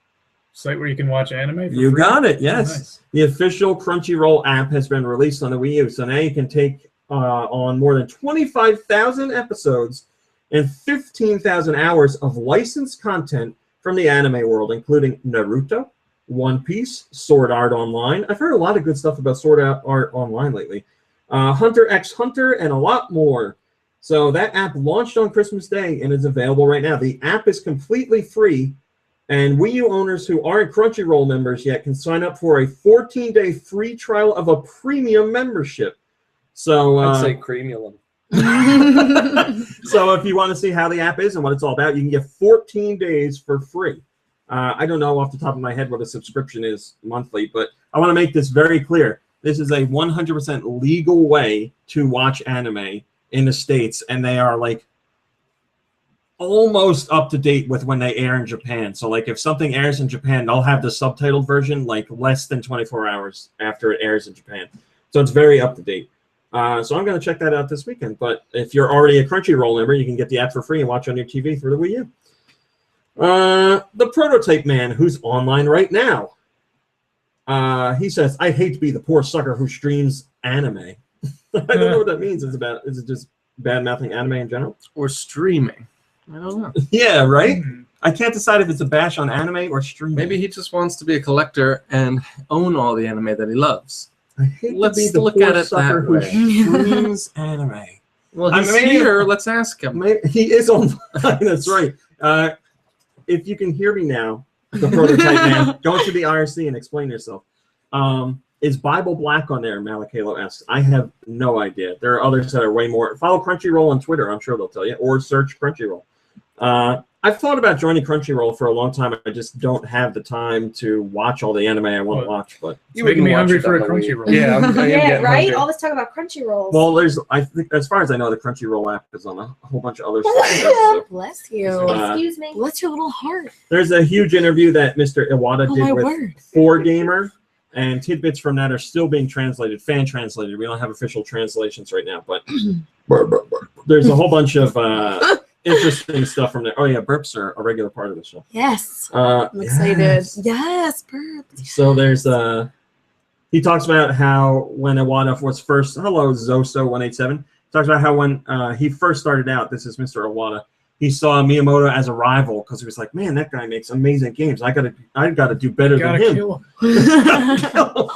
site where you can watch anime for You free? got it, Oh, yes. nice. The official Crunchyroll app has been released on the Wii U, so now you can take on more than 25,000 episodes and 15,000 hours of licensed content from the anime world, including Naruto, One Piece, Sword Art Online. I've heard a lot of good stuff about Sword Art Online lately. Hunter x Hunter, and a lot more. So that app launched on Christmas Day and is available right now. The app is completely free, and Wii U owners who aren't Crunchyroll members yet can sign up for a 14-day free trial of a premium membership. So I'd say cremulum. so if you want to see how the app is and what it's all about, you can get 14 days for free. I don't know off the top of my head what a subscription is monthly, but I want to make this very clear. This is a 100% legal way to watch anime in the States, and they are like almost up to date with when they air in Japan. So like if something airs in Japan, they'll have the subtitled version like less than 24 hours after it airs in Japan. So it's very up to date. So I'm going to check that out this weekend. But if you're already a Crunchyroll member, you can get the app for free and watch on your TV through the Wii U. The Prototype Man, who's online right now. He says, I hate to be the poor sucker who streams anime. I don't know what that means. Is it just bad-mouthing anime in general? Or streaming. I don't know. Yeah, right? I can't decide if it's a bash on anime or streaming. Maybe he just wants to be a collector and own all the anime that he loves. I hate Let's to be the look poor at it sucker that who way. streams anime. Well, he's maybe- here. Let's ask him. He is online. That's right. If you can hear me now, the prototype man, go into the IRC and explain yourself. Is Bible Black on there? Malakalo asks. I have no idea. There are others that are way more. Follow Crunchyroll on Twitter. I'm sure they'll tell you. Or search Crunchyroll. I've thought about joining Crunchyroll for a long time. I just don't have the time to watch all the anime I want to watch. But You making me watch hungry it for a that way. Crunchyroll. Yeah, I am Yeah, getting right? hungry. All this talk about Crunchyroll. well, I think as far as I know, the Crunchyroll app is on a whole bunch of other stuff. So, Bless you. Excuse me. Bless your little heart. there's a huge interview that Mr. Iwata Oh did my with word. 4Gamer, and tidbits from that are still being translated, fan translated. We don't have official translations right now, but there's a whole bunch of interesting stuff from there. Oh yeah, burps are a regular part of the show. Yes. I'm Excited. Yes, burp. So there's he talks about how when Iwata was first, hello Zoso187, talks about how when he first started out, this is Mr. Iwata, he saw Miyamoto as a rival because he was like, man, that guy makes amazing games. I gotta do better than Gotta him. kill him.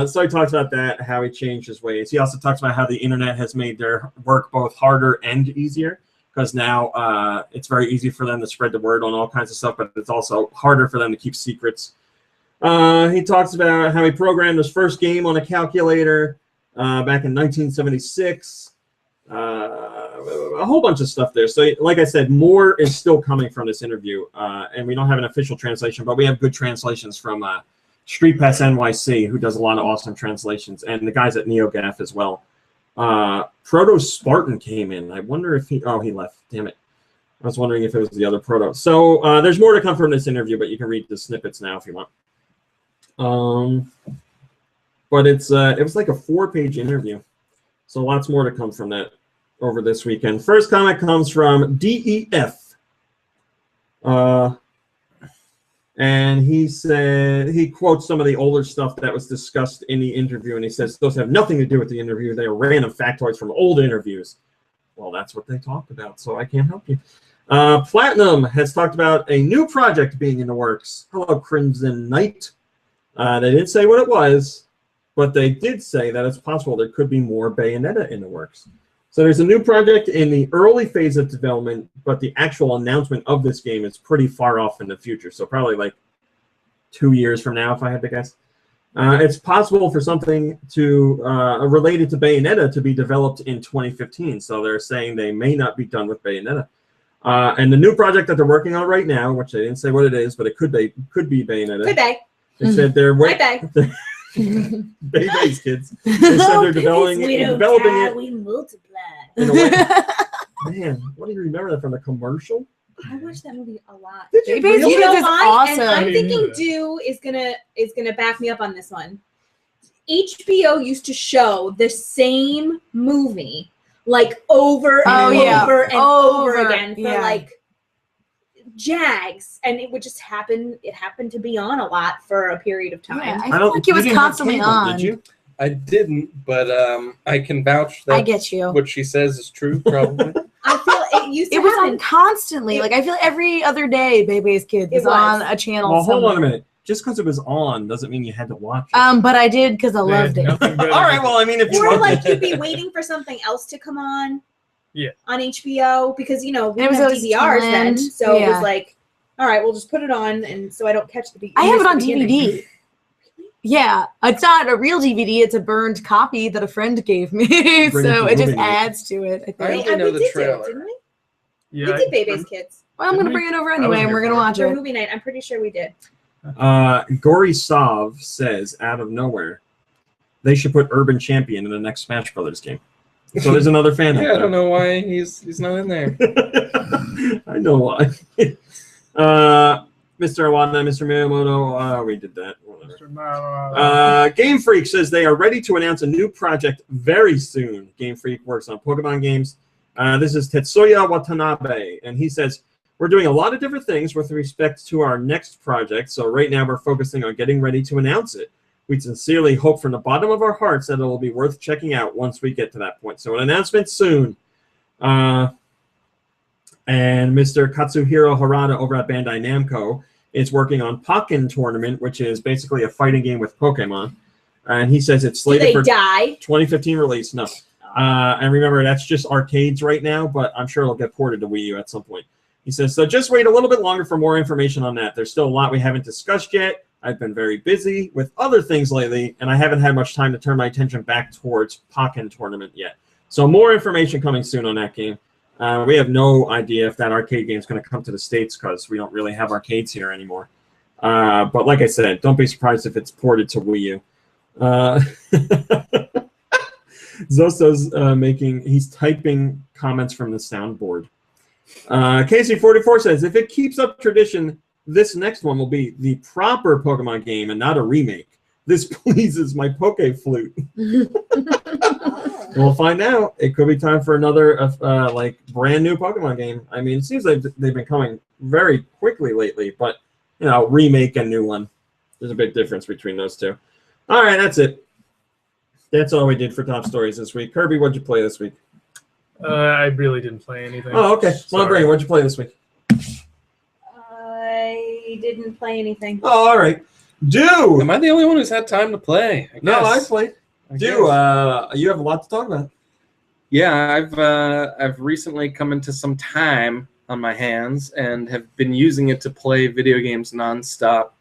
So he talks about that, how he changed his ways. He also talks about how the internet has made their work both harder and easier, because now it's very easy for them to spread the word on all kinds of stuff, but it's also harder for them to keep secrets. He talks about how he programmed his first game on a calculator back in 1976. A whole bunch of stuff there. So like I said, more is still coming from this interview, and we don't have an official translation, but we have good translations from Street Pass NYC, who does a lot of awesome translations, and the guys at NeoGAF as well. Proto Spartan came in. I wonder if he left. Damn it. I was wondering if it was the other Proto. So there's more to come from this interview, but you can read the snippets now if you want. But it was like a 4-page interview. So lots more to come from that over this weekend. First comment comes from DEF. And he said, he quotes some of the older stuff that was discussed in the interview, and he says those have nothing to do with the interview. They are random factoids from old interviews. Well, that's what they talked about, so I can't help you. Platinum has talked about a new project being in the works. Hello, Crimson Knight. They didn't say what it was, but they did say that it's possible there could be more Bayonetta in the works. So there's a new project in the early phase of development, but the actual announcement of this game is pretty far off in the future. So probably like 2 years from now, if I had to guess. It's possible for something to related to Bayonetta to be developed in 2015. So they're saying they may not be done with Bayonetta. And the new project that they're working on right now, which they didn't say what it is, but it could be Bayonetta. Good day. They said they're Bye bye. Baby's kids. They said they're developing it We multiply. in a way. Man, what do you remember that from the commercial? I watched that movie a lot. Did you Baby's really? You know Kids is why? And awesome. I'm thinking Do is gonna back me up on this one. HBO used to show the same movie like over and over and over again for like Jags, and it would just happen. It happened to be on a lot for a period of time. Yeah, I feel like it was you didn't have constantly cable, on. Did you? I didn't, but I can vouch that I get you. what she says is true, probably. I feel it used to It was happen. on constantly. Like I feel every other day, Baby's Kids It is was. on a channel. Well, hold on a somewhere. minute. Just because it was on doesn't mean you had to watch it. But I did because I loved it. Nothing better All right. than- Well, I mean, if you Or loved like it- you'd be waiting for something else to come on. Yeah. On HBO, because we It didn't was have always DVRs then, planned. so it Yeah. was like, all right, we'll just put it on, and so I don't catch the beginning. I have it on DVD. Yeah, it's not a real DVD. It's a burned copy that a friend gave me. Bring it So to it just movie night. adds to it, I I think. only know we the did trailer. it, didn't we? Yeah, We did Baby's Kids Well, I'm going to Didn't bring it over I anyway, wasn't and we're here going to for watch for it. movie night. I'm pretty sure we did. Gory Sav says out of nowhere, they should put Urban Champion in the next Smash Brothers game. So there's another fan. Yeah, I don't know why he's not in there. I know why. Mr. Iwata, Mr. Miyamoto, we did that. Whatever. Game Freak says they are ready to announce a new project very soon. Game Freak works on Pokemon games. This is Tetsuya Watanabe, and he says, we're doing a lot of different things with respect to our next project, so right now we're focusing on getting ready to announce it. We sincerely hope from the bottom of our hearts that it will be worth checking out once we get to that point. So an announcement soon. And Mr. Katsuhiro Harada over at Bandai Namco is working on Pokken Tournament, which is basically a fighting game with Pokemon. And he says it's Do slated they for die? 2015 release. No. And remember, that's just arcades right now, but I'm sure it'll get ported to Wii U at some point. He says, so just wait a little bit longer for more information on that. There's still a lot we haven't discussed yet. I've been very busy with other things lately, and I haven't had much time to turn my attention back towards Pokken Tournament yet. So more information coming soon on that game. We have no idea if that arcade game is going to come to the States because we don't really have arcades here anymore. But like I said, don't be surprised if it's ported to Wii U. Zosto's he's typing comments from the soundboard. Casey44 says, if it keeps up tradition, this next one will be the proper Pokemon game and not a remake. This pleases my Poke Flute. We'll find out. It could be time for another like brand new Pokemon game. I mean, it seems like they've been coming very quickly lately, but you know, remake and new one. There's a big difference between those two. All right, that's it. That's all we did for top stories this week. Kirby, what'd you play this week? I really didn't play anything. Oh, okay. Well, Brain, what'd you play this week? I didn't play anything. Oh, all right. Do. Am I the only one who's had time to play? No, I played. You have a lot to talk about. Yeah, I've recently come into some time on my hands and have been using it to play video games nonstop.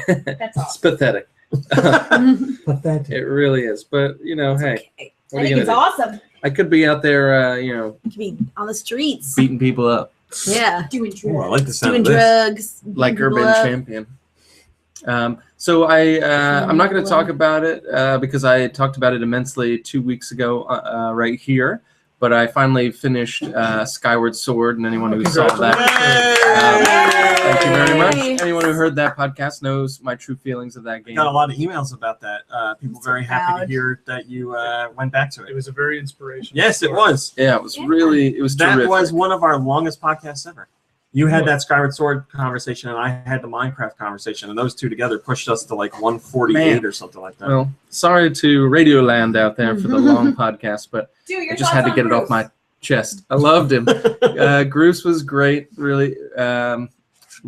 That's awesome. It's pathetic. Pathetic. It really is. But you know, hey, Okay. what I are you think it's gonna do? awesome. I could be out there, you know, You could be on the streets. beating people up Yeah. Doing drugs. Oh, I like the sound Doing of this. drugs. like beating people Urban up. Champion. So I'm not going to talk about it because I talked about it immensely 2 weeks ago right here. But I finally finished Skyward Sword, and anyone who saw that, thank you very much. Anyone who heard that podcast knows my true feelings of that I game. got a lot of emails about that. People very happy to proud. hear that you went back to It it. was a very inspirational. Yes, it story. was. Yeah, it was That terrific. was one of our longest podcasts ever. You had that Skyward Sword conversation, and I had the Minecraft conversation, and those two together pushed us to like 148 Man. or something like that. Well, sorry to Radioland out there for the long podcast, but Dude, your I just had to thoughts get on it off my chest. I loved him. Groose was great, really.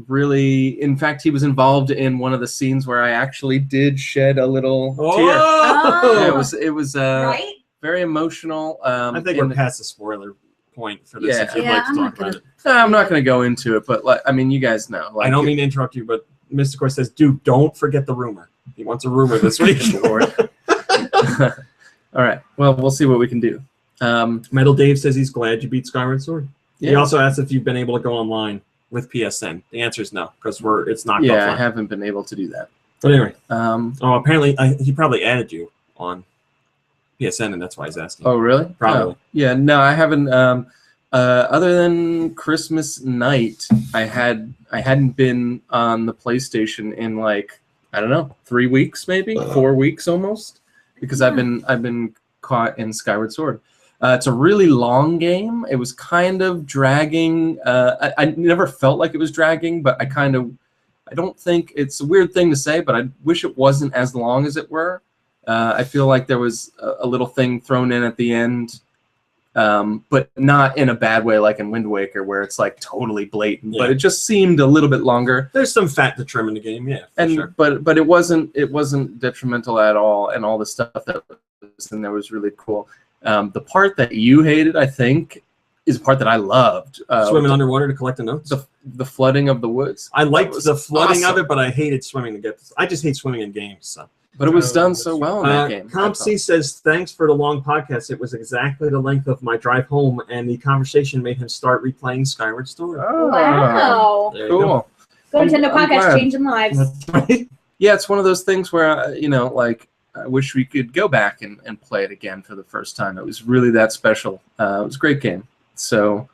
Really, in fact, he was involved in one of the scenes where I actually did shed a little tear. Oh! Yeah, it was right? very emotional. I think we're past the spoiler point for this. Yeah. If you'd Yeah, like to I'm talk not gonna- about it, I'm not going to go into it, but like, I mean, you guys know. Like, I don't mean to interrupt you, but Mysticore says, "Dude, don't forget the rumor." He wants a rumor this week. All right. Well, we'll see what we can do. Metal Dave says he's glad you beat Skyward Sword. He Yeah. also asked if you've been able to go online with PSN. The answer is no, because it's not. Yeah, I offline. haven't been able to do that. But anyway, Oh, apparently he probably added you on PSN, and that's why he's asking. really? Probably. Oh, yeah. No, I haven't. Other than Christmas night, I hadn't been on the PlayStation in like, I don't know, 3 weeks, maybe 4 weeks almost, because I've been caught in Skyward Sword. It's a really long game. It was kind of dragging. I never felt like it was dragging, but I don't think it's a weird thing to say, but I wish it wasn't as long as it were. I feel like there was a little thing thrown in at the end, but not in a bad way like in Wind Waker where it's like totally blatant. Yeah. But it just seemed a little bit longer. There's some fat to trim in the game, yeah, for sure. But it wasn't detrimental at all, and all the stuff that was in there was really cool. The part that you hated, I think, is a part that I loved. Swimming underwater to collect the notes. The flooding of the woods. I liked was the flooding awesome. of it, but I hated swimming to get this. I just hate swimming in games. So. But it was done so well in that game. Comp C says, thanks for the long podcast. It was exactly the length of my drive home, and the conversation made him start replaying Skyward Sword. Oh, Wow. There you go. cool. Go Nintendo I'm Podcast, glad. changing lives. That's right. Yeah, it's one of those things where, like, I wish we could go back and play it again for the first time. It was really that special. It was a great game. So,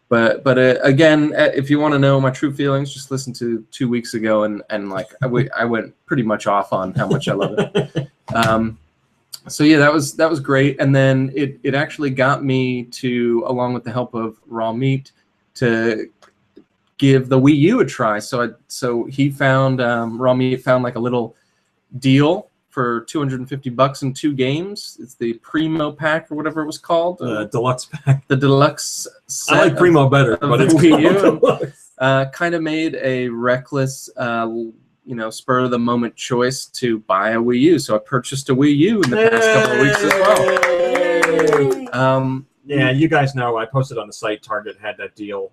but again, if you want to know my true feelings, just listen to 2 weeks ago, and like I went pretty much off on how much I love it. So yeah, that was great. And then it actually got me to, along with the help of Raw Meat, to give the Wii U a try. So he found Raw Meat found like a little deal for $250 in 2 games. It's the Primo pack or whatever it was called. Deluxe pack. The deluxe set. I like Primo better, but it's Wii U. Deluxe. Kind of made a reckless, spur of the moment choice to buy a Wii U. So I purchased a Wii U in the past couple of weeks as well. Yeah, you guys know I posted on the site. Target had that deal,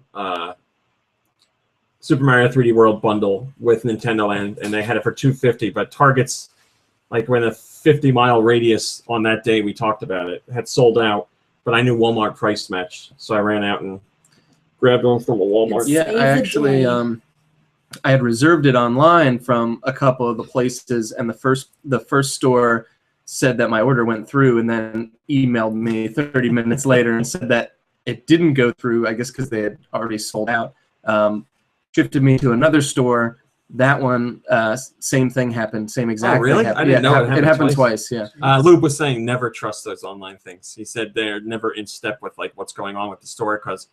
Super Mario 3D World bundle with Nintendo Land, and they had it for $250. But Target's like within a 50-mile radius on that day we talked about it had sold out. But I knew Walmart price match, so I ran out and grabbed one from a Walmart. Yeah, I actually I had reserved it online from a couple of the places, and the first store said that my order went through, and then emailed me 30 minutes later and said that it didn't go through, I guess because they had already sold out. Shifted me to another store. That one, same thing happened, same exact thing. Really? Happened. I didn't know it happened twice. Yeah. Lube was saying never trust those online things. He said they're never in step with like what's going on with the store because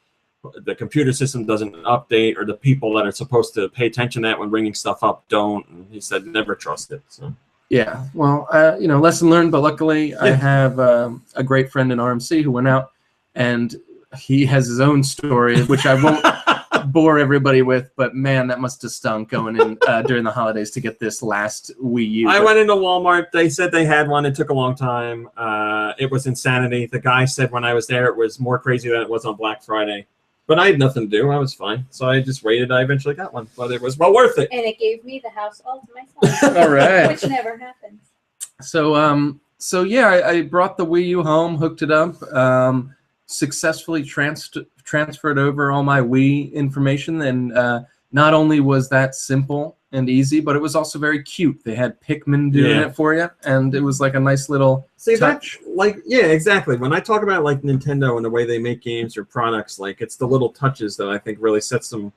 the computer system doesn't update, or the people that are supposed to pay attention to that when bringing stuff up don't. And he said never trust it. So. Yeah. Well, lesson learned. But luckily, I have a great friend in RMC who went out, and he has his own story, which I won't bore everybody with, but man, that must have stunk going in during the holidays to get this last Wii U. I went into Walmart. They said they had one. It took a long time. It was insanity. The guy said when I was there, it was more crazy than it was on Black Friday. But I had nothing to do. I was fine. So I just waited. I eventually got one, but it was well worth it. And it gave me the house all to myself. All right. Which never happens. So yeah, I brought the Wii U home, hooked it up, successfully transferred over all my Wii information, and not only was that simple and easy, but it was also very cute. They had Pikmin doing it for you, and it was like a nice little touch. Yeah, exactly. When I talk about like Nintendo and the way they make games or products, like it's the little touches that I think really sets them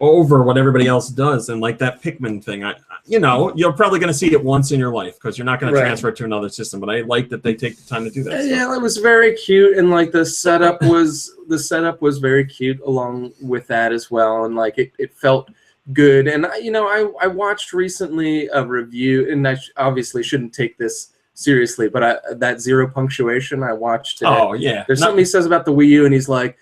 over what everybody else does. And like that Pikmin thing, you're probably going to see it once in your life because you're not going to transfer it to another system. But I like that they take the time to do that. Yeah, it was very cute, and like the setup was very cute along with that as well, and like it felt good. And I watched recently a review, and I obviously shouldn't take this seriously, but that Zero Punctuation I watched today. Oh yeah, there's something he says about the Wii U, and he's like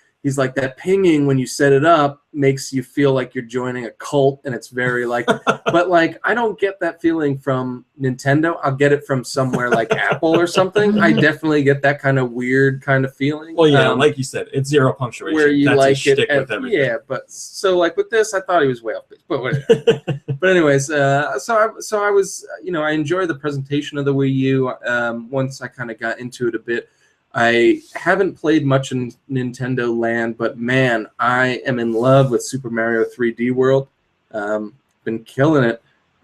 that pinging when you set it up makes you feel like you're joining a cult, and it's very like, but like I don't get that feeling from Nintendo. I'll get it from somewhere like Apple or something. I definitely get that kind of weird kind of feeling. Well, yeah, like you said, it's Zero Punctuation. Where you That's like it, with everything. yeah. But so like with this, I thought he was way off base. But whatever. But anyways, so I was, I enjoyed the presentation of the Wii U. Once I kind of got into it a bit. I haven't played much in Nintendo Land, but man, I am in love with Super Mario 3D World. Been killing it.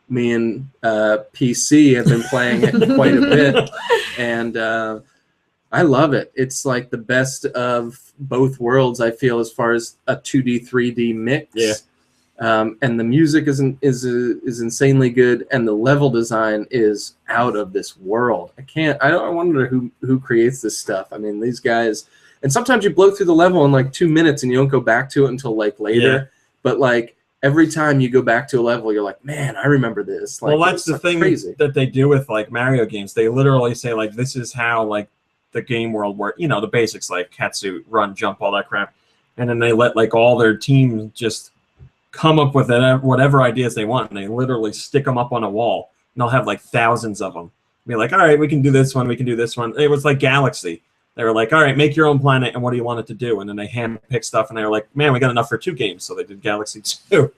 Me and PC have been playing it quite a bit, and I love it. It's like the best of both worlds, I feel, as far as a 2D, 3D mix. Yeah. And the music is insanely good, and the level design is out of this world. I wonder who creates this stuff. I mean, these guys, and sometimes you blow through the level in like 2 minutes and you don't go back to it until like later. Yeah. But like every time you go back to a level, you're like, man, I remember this. Like, well, that's the thing that they do with like Mario games. They literally say like, this is how like the game world works. The basics like catsuit, run, jump, all that crap, and then they let like all their team just come up with whatever ideas they want, and they literally stick them up on a wall, and they'll have like thousands of them. Be like, all right, we can do this one, we can do this one. It was like Galaxy. They were like, all right, make your own planet, and what do you want it to do? And then they hand-pick stuff, and they were like, man, we got enough for 2 games, so they did Galaxy 2.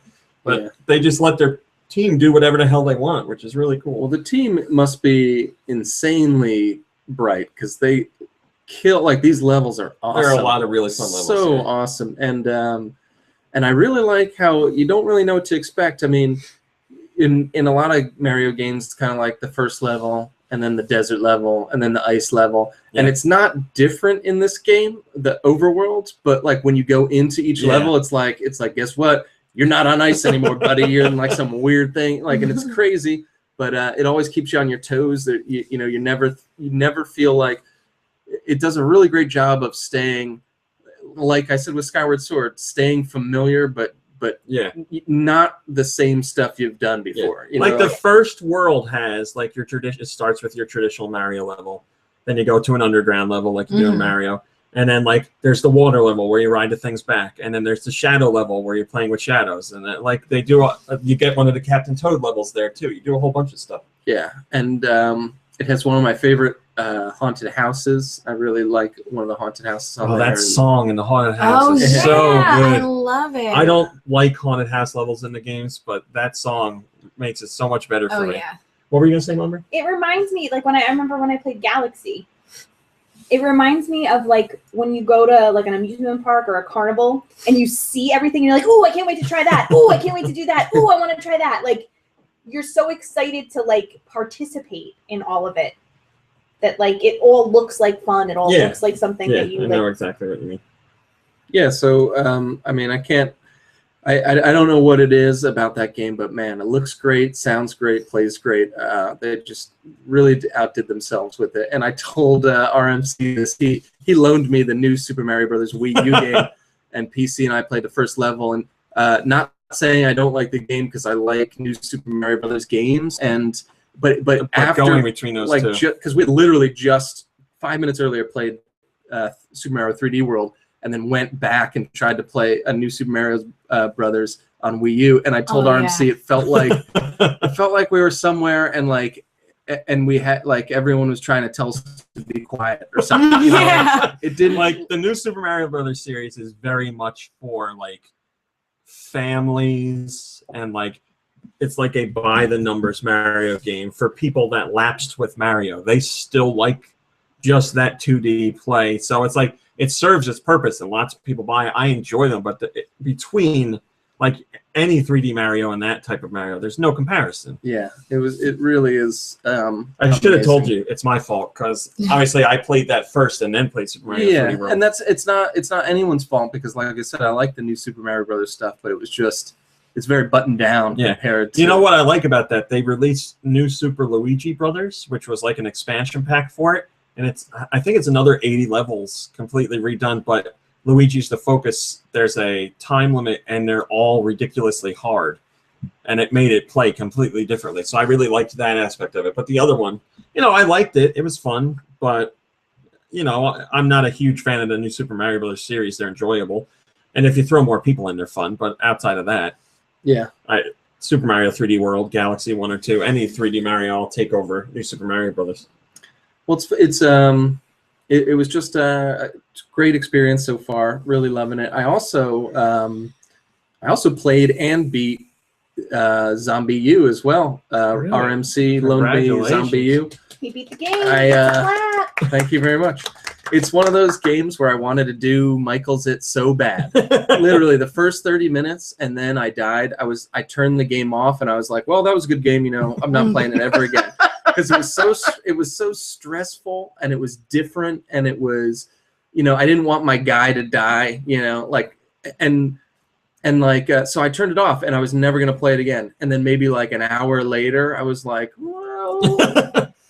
But they just let their team do whatever the hell they want, which is really cool. Well, the team must be insanely bright, because they kill, like, these levels are awesome. There are a lot of really fun levels. So awesome. And I really like how you don't really know what to expect. I mean, in a lot of Mario games, it's kind of like the first level, and then the desert level, and then the ice level. Yeah. And it's not different in this game, the overworld, but like when you go into each level, it's like, guess what? You're not on ice anymore, buddy. You're in like some weird thing. Like, and it's crazy, but it always keeps you on your toes. That you never feel like it does a really great job of staying, like I said with Skyward Sword, staying familiar but but Yeah. not the same stuff you've done before. You like know, the first world has like your tradition. It starts with your traditional Mario level, then you go to an underground level like you do in Mario, and then like there's the water level where you ride the things back, and then there's the shadow level where you're playing with shadows, and then, like they do, you get one of the Captain Toad levels there too. You do a whole bunch of stuff. Yeah, and it has one of my favorite haunted houses. I really like one of the haunted houses on there. That song in the haunted house Oh is yeah, so I good. love it. I don't like haunted house levels in the games, but that song makes it so much better for Oh me. yeah. What were you gonna say, Lumber? It reminds me, like I remember when I played Galaxy. It reminds me of like when you go to like an amusement park or a carnival and you see everything and you're like, oh, I can't wait to try that. Oh, I can't wait to do that. Oh, I want to try that. Like you're so excited to like participate in all of it that like it all looks like fun. It all looks like something that you I like. know exactly what you mean. Yeah, so I mean, I don't know what it is about that game, but man, it looks great, sounds great, plays great. They just really outdid themselves with it. And I told RMC this. He loaned me the new Super Mario Brothers Wii U game, and PC and I played the first level. And not saying I don't like the game because I like new Super Mario Brothers games, but after going between those like two, because we literally just 5 minutes earlier played Super Mario 3D World, and then went back and tried to play a new Super Mario Brothers on Wii U, and I told RMC it felt like we were somewhere and we had like everyone was trying to tell us to be quiet or something. You know? It didn't like the new Super Mario Brothers series is very much for like families, and like it's like a by the numbers Mario game for people that lapsed with Mario. They still like just that 2D play, so it's like it serves its purpose, and lots of people buy it. I enjoy them, but between like any 3D Mario and that type of Mario, there's no comparison. Yeah, it really is. I should have told you. It's my fault because obviously I played that first and then played Super Mario 3D World. And it's not anyone's fault because, like I said, I like the new Super Mario Brothers stuff, but it's very buttoned down compared to. You know what I like about that? They released new Super Luigi Brothers, which was like an expansion pack for it. And I think it's another 80 levels completely redone, but Luigi's the focus. There's a time limit, and they're all ridiculously hard, and it made it play completely differently. So I really liked that aspect of it. But the other one, I liked it. It was fun, but I'm not a huge fan of the new Super Mario Brothers series. They're enjoyable, and if you throw more people in, they're fun. But outside of that, Super Mario 3D World, Galaxy 1 or 2, any 3D Mario, I'll take over new Super Mario Brothers. Well, it was just a great experience so far. Really loving it. I also played and beat Zombie U as well. Really? RMC loaned me Zombie U. He beat the game. Thank you very much. It's one of those games where I wanted to do Michael's It so bad. Literally the first 30 minutes, and then I died. I turned the game off, and I was like, well, that was a good game. I'm not playing it ever again. Because it was so stressful, and it was different, and it was, I didn't want my guy to die, so I turned it off, and I was never gonna play it again. And then maybe like an hour later, I was like, well,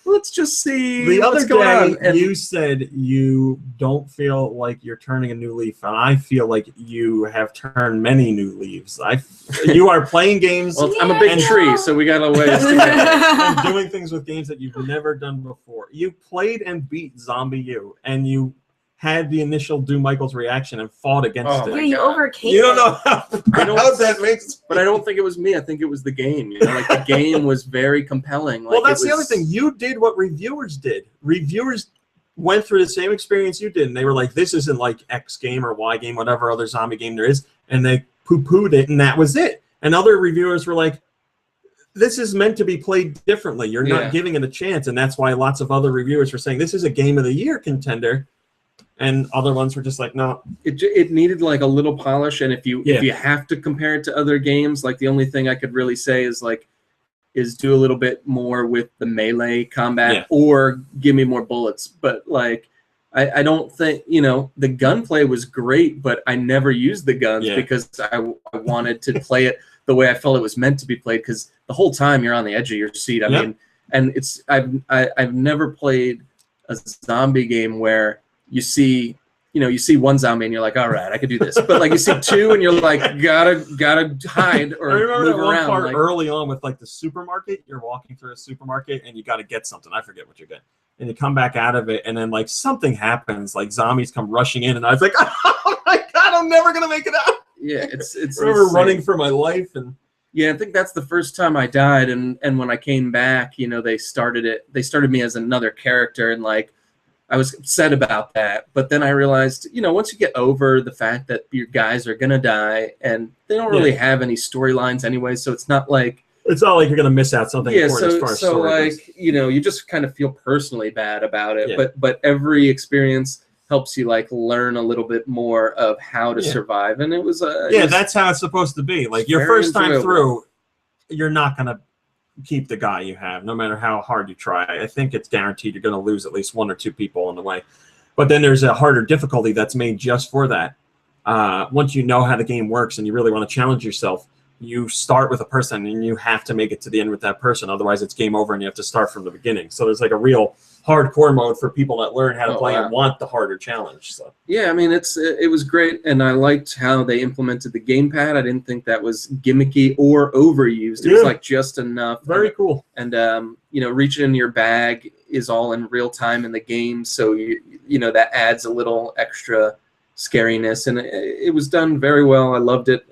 let's just see. The other day, and you said you don't feel like you're turning a new leaf, and I feel like you have turned many new leaves. You are playing games. Well, I'm a big tree, so we got a ways to go. And doing things with games that you've never done before. You played and beat Zombie U, and you had the initial Do Michael's reaction and fought against it. Yeah, you overcame. You don't know how that makes. But I don't think it was me. I think it was the game. Like the game was very compelling. Like, well, that's the other thing. You did what reviewers did. Reviewers went through the same experience you did, and they were like, "This isn't like X game or Y game, whatever other zombie game there is," and they poo-pooed it, and that was it. And other reviewers were like, this is meant to be played differently. You're not giving it a chance, and that's why lots of other reviewers were saying this is a Game of the Year contender. And other ones were just like, no. It needed like a little polish, and if you have to compare it to other games, like the only thing I could really say is do a little bit more with the melee combat, or give me more bullets. But like, I don't think the gunplay was great, but I never used the guns because I wanted to play it the way I felt it was meant to be played. Because the whole time you're on the edge of your seat. I mean, and I've never played a zombie game where you see you see one zombie and you're like, all right, I could do this. But like you see two and you're like, gotta hide or I remember move that one around. part Like, early on with like the supermarket. You're walking through a supermarket and you got to get something. I forget what you get. And you come back out of it and then like something happens. Like zombies come rushing in and I was like, oh my God, I'm never going to make it out. yeah, it's I remember insane. running for my life. And Yeah, I think that's the first time I died, and when I came back, they started me as another character, and like I was upset about that. But then I realized, once you get over the fact that your guys are gonna die, and they don't really have any storylines anyway, so it's not like you're gonna miss out something important as far as story goes. like you just kind of feel personally bad about it. Yeah. But every experience helps you like learn a little bit more of how to survive, and it was that's how it's supposed to be. Like your first time through, you're not gonna keep the guy you have, no matter how hard you try. I think it's guaranteed you're gonna lose at least one or two people on the way. But then there's a harder difficulty that's made just for that. Once you know how the game works and you really want to challenge yourself, you start with a person and you have to make it to the end with that person. Otherwise, it's game over and you have to start from the beginning. So there's like a real hardcore mode for people that learn how to play and want the harder challenge. So yeah, I mean it was great, and I liked how they implemented the gamepad. I didn't think that was gimmicky or overused. It was like just enough. Very cool. And reaching in your bag is all in real time in the game, so that adds a little extra scariness, and it was done very well. I loved it.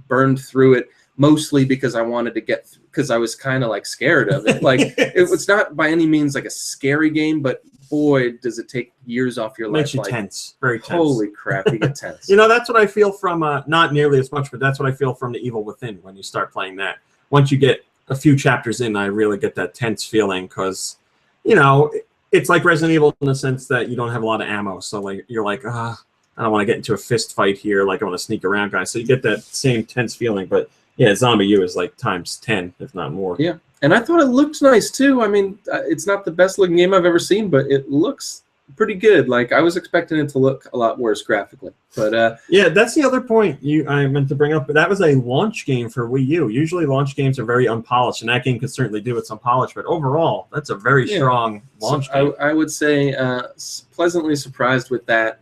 Burned through it mostly because I wanted to because I was kind of like scared of it. Like it was not by any means like a scary game, but boy, does it take years off your life. Makes you tense. Very tense. Holy crap, you get tense. That's what I feel from not nearly as much, but that's what I feel from The Evil Within when you start playing that. Once you get a few chapters in, I really get that tense feeling because, it's like Resident Evil in the sense that you don't have a lot of ammo. So like you're like, I don't want to get into a fist fight here. Like I want to sneak around guys. So you get that same tense feeling, but yeah, Zombie U is like times 10, if not more. Yeah, and I thought it looked nice too. I mean, it's not the best looking game I've ever seen, but it looks pretty good. Like I was expecting it to look a lot worse graphically, but yeah, that's the other point I meant to bring up. But that was a launch game for Wii U. Usually, launch games are very unpolished, and that game could certainly do with some polish. But overall, that's a very strong launch game. I would say pleasantly surprised with that.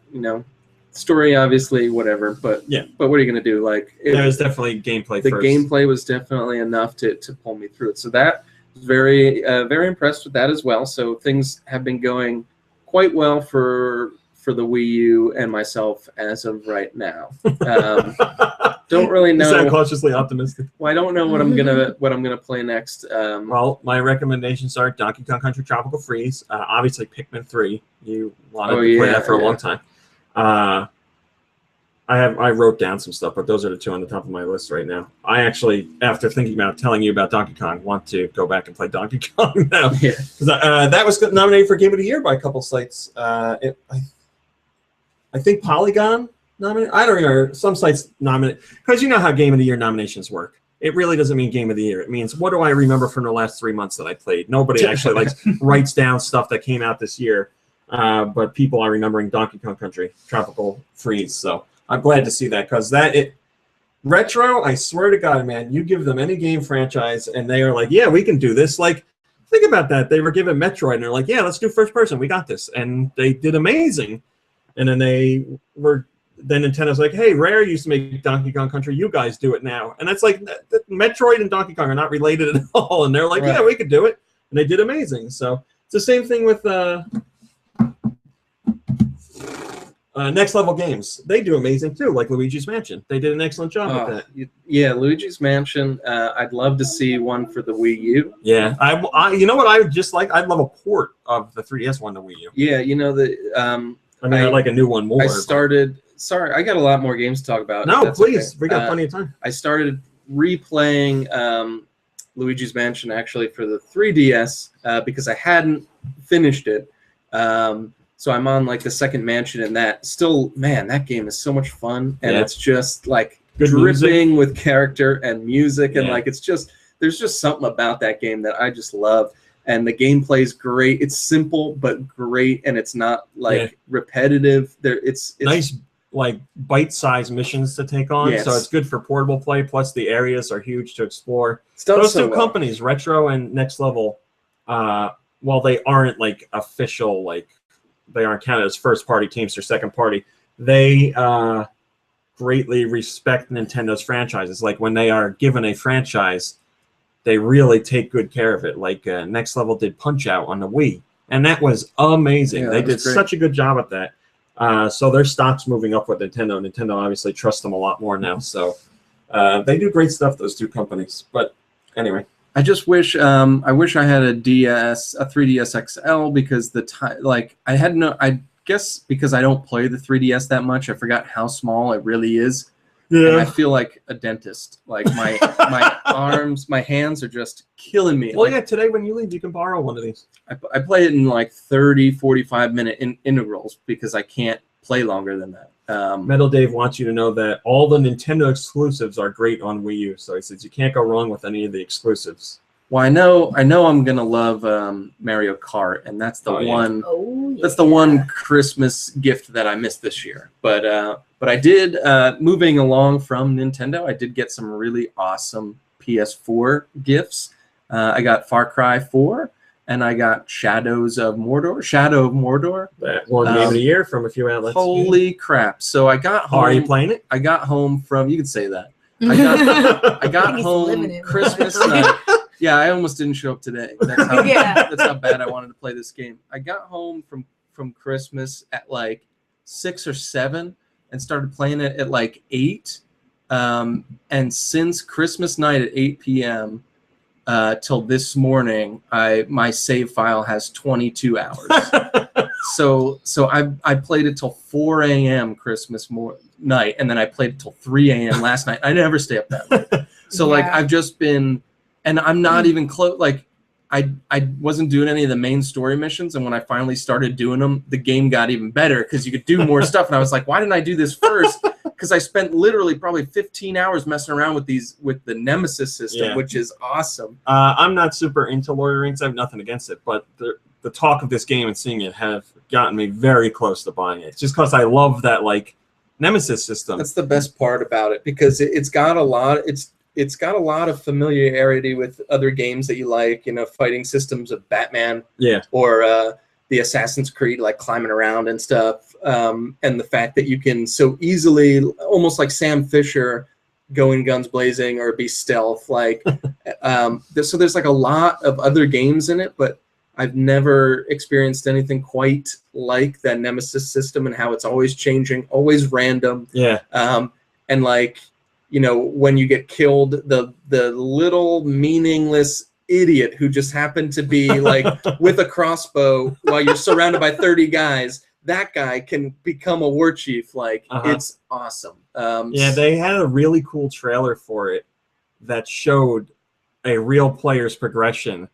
Story obviously whatever, but what are you gonna do? Like there was definitely gameplay. The gameplay was definitely enough to pull me through it. So that was very very impressed with that as well. So things have been going quite well for the Wii U and myself as of right now. Don't really know. You sound cautiously optimistic. Well, I don't know what I'm gonna play next. Well, my recommendations are Donkey Kong Country Tropical Freeze, obviously Pikmin 3. You wanted to play that for a long time. I wrote down some stuff, but those are the two on the top of my list right now. I actually, after thinking about telling you about Donkey Kong, want to go back and play Donkey Kong now. Yeah. That was nominated for Game of the Year by a couple sites. I think Polygon nominated. I don't remember. Some sites nominated. Because you know how Game of the Year nominations work. It really doesn't mean Game of the Year. It means what do I remember from the last 3 months that I played. Nobody actually writes down stuff that came out this year. But people are remembering Donkey Kong Country Tropical Freeze. So I'm glad to see that because retro, I swear to God, man, you give them any game franchise and they are like, yeah, we can do this. Like, think about that. They were given Metroid and they're like, yeah, let's do first person. We got this. And they did amazing. And then then Nintendo's like, hey, Rare used to make Donkey Kong Country. You guys do it now. And that's like, Metroid and Donkey Kong are not related at all. And they're like, yeah, we could do it. And they did amazing. So it's the same thing with Next Level Games. They do amazing too, like Luigi's Mansion. They did an excellent job with that. Yeah, Luigi's Mansion. I'd love to see one for the Wii U. Yeah, I you know what I would just like? I'd love a port of the 3DS one to Wii U. Yeah, I'd like a new one more. Sorry, I got a lot more games to talk about. No, please. Okay. We got plenty of time. I started replaying Luigi's Mansion actually for the 3DS because I hadn't finished it. So I'm on like the second mansion, and that game is so much fun, and it's just like good dripping with character and music, and like there's just something about that game that I just love, and the gameplay is great. It's simple but great, and it's not like repetitive. It's nice, like bite-sized missions to take on, so it's good for portable play. Plus, the areas are huge to explore. Those two companies, Retro and Next Level, while they aren't like official like they aren't counted as first-party teams or second-party. They greatly respect Nintendo's franchises. Like when they are given a franchise, they really take good care of it. Like Next Level did Punch-Out on the Wii, and that was amazing. Yeah, they that was did great. such a good job at that. So their stock's moving up with Nintendo. Nintendo obviously trusts them a lot more now. So they do great stuff, those two companies. But anyway. I just wish I wish I had a 3DS XL, because I guess because I don't play the 3DS that much, I forgot how small it really is. And I feel like a dentist. Like my arms, my hands are just killing me. Well, like, yeah, today when you leave, you can borrow one of these. I play it in like 30, 45 minute integrals because I can't play longer than that. Metal Dave wants you to know that all the Nintendo exclusives are great on Wii U. So he says you can't go wrong with any of the exclusives. Well, I know I'm gonna love Mario Kart, and that's the one. Oh, That's the one Christmas gift that I missed this year. But I did, moving along from Nintendo, I did get some really awesome PS4 gifts. I got Far Cry 4, and I got Shadow of Mordor. That one game of the year from a few outlets. Holy crap! So I got home. Are you playing it? I got home from. You could say that. I got He's home living it, Christmas honestly. night. Yeah, I almost didn't show up today. That's how, Yeah. that's how bad I wanted to play this game. I got home from Christmas at like 6 or 7 and started playing it at like 8. And since Christmas night at 8 p.m. Till this morning, my save file has 22 hours. So I played it till 4 a.m. Christmas night, and then I played it till 3 a.m. last night. I never stay up that late. So like Yeah. I've just been. And I'm not even close. Like, I wasn't doing any of the main story missions, and when I finally started doing them, the game got even better because you could do more stuff. And I was like, why didn't I do this first? Because I spent literally probably 15 hours messing around with the Nemesis system, which is awesome. I'm not super into Lord of the Rings. I have nothing against it, but the talk of this game and seeing it have gotten me very close to buying it. Just because I love that like Nemesis system. That's the best part about it, because it's got a lot. It's got a lot of familiarity with other games that you like, fighting systems of Batman, or the Assassin's Creed, like climbing around and stuff, and the fact that you can so easily, almost like Sam Fisher, go in guns blazing or be stealth. Like, so there's like a lot of other games in it, but I've never experienced anything quite like that Nemesis system and how it's always changing, always random. Yeah. And like, when you get killed, the little meaningless idiot who just happened to be like with a crossbow while you're surrounded by 30 guys, that guy can become a war chief. Like, it's awesome. Yeah, they had a really cool trailer for it that showed a real player's progression,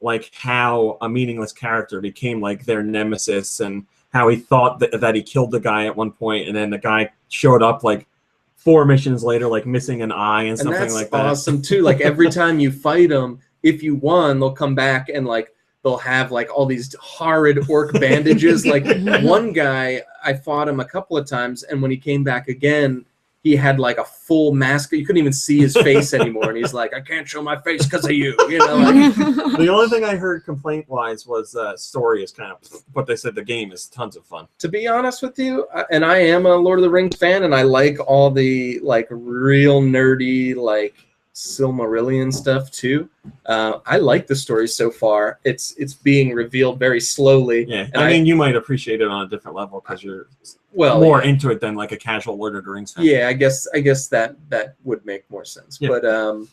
like how a meaningless character became like their nemesis, and how he thought that he killed the guy at one point, and then the guy showed up like 4 missions later, like missing an eye and something like that. That's awesome too. Like every time you fight them, if you won, they'll come back and like they'll have like all these horrid orc bandages. Like one guy, I fought him a couple of times, and when he came back again, he had like a full mask. You couldn't even see his face anymore, and he's like, "I can't show my face because of you." Like, the only thing I heard complaint-wise was story is kind of, but they said the game is tons of fun. To be honest with you, and I am a Lord of the Rings fan, and I like all the like real nerdy like Silmarillion stuff too. I like the story so far. It's being revealed very slowly. Yeah, and I mean, you might appreciate it on a different level because you're more into it than like a casual Lord of the Rings fan. Yeah, I guess that would make more sense. Yeah.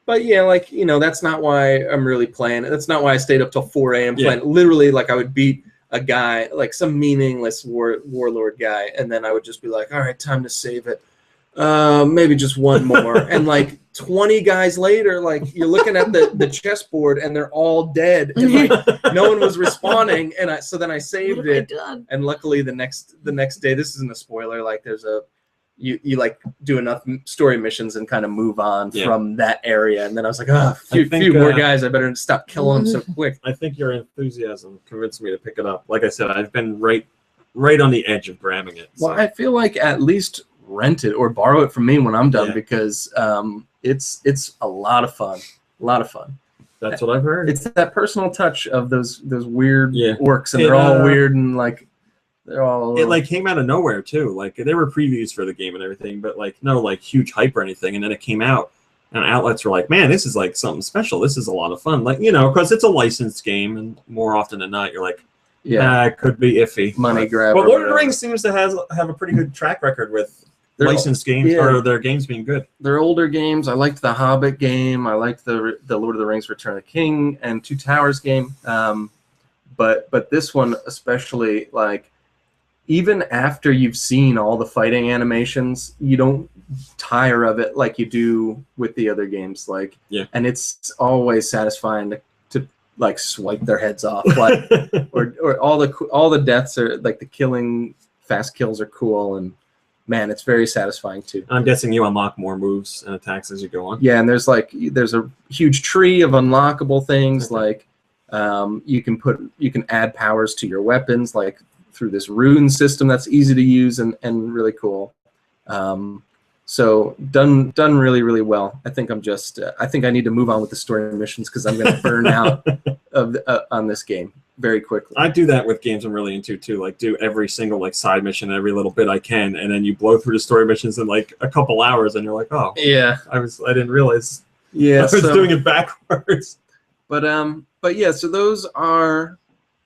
But yeah, like, that's not why I'm really playing it. That's not why I stayed up till 4 a.m. playing. Literally, like, I would beat a guy, like some meaningless warlord guy, and then I would just be like, all right, time to save it. Maybe just one more. And like 20 guys later, like you're looking at the chessboard and they're all dead, and like no one was respawning. And so then I saved it. And luckily the next day, this isn't a spoiler, like there's you like do enough story missions and kind of move on from that area. And then I was like, a few more guys, I better stop killing them so quick. I think your enthusiasm convinced me to pick it up. Like I said, I've been right on the edge of grabbing it. So. Well, I feel like at least rent it or borrow it from me when I'm done, because it's a lot of fun. That's what I've heard. It's that personal touch of those weird Yeah. orcs, and they're all weird and like they're all. It like came out of nowhere too. Like there were previews for the game and everything, but like no like huge hype or anything. And then it came out, and outlets were like, "Man, this is like something special. This is a lot of fun." Like because it's a licensed game, and more often than not, you're like, "Yeah, it could be iffy." Money grab. But Lord of the Rings seems to have a pretty good track record with licensed games or their games being good. They're older games. I liked the Hobbit game. I liked the Lord of the Rings: Return of the King and Two Towers game. But this one especially, like, even after you've seen all the fighting animations, you don't tire of it like you do with the other games. Like, and it's always satisfying to like swipe their heads off, like, or all the deaths are like the fast kills are cool, and man, it's very satisfying too. I'm guessing you unlock more moves and attacks as you go on. Yeah, and there's a huge tree of unlockable things. Like you can add powers to your weapons, like through this rune system that's easy to use and really cool. So done really, really well. I think I think I need to move on with the story missions because I'm going to burn out on this game very quickly. I do that with games I'm really into too. Like do every single like side mission, every little bit I can, and then you blow through the story missions in like a couple hours, and you're like, oh yeah, I didn't realize I was doing it backwards. But yeah, so those are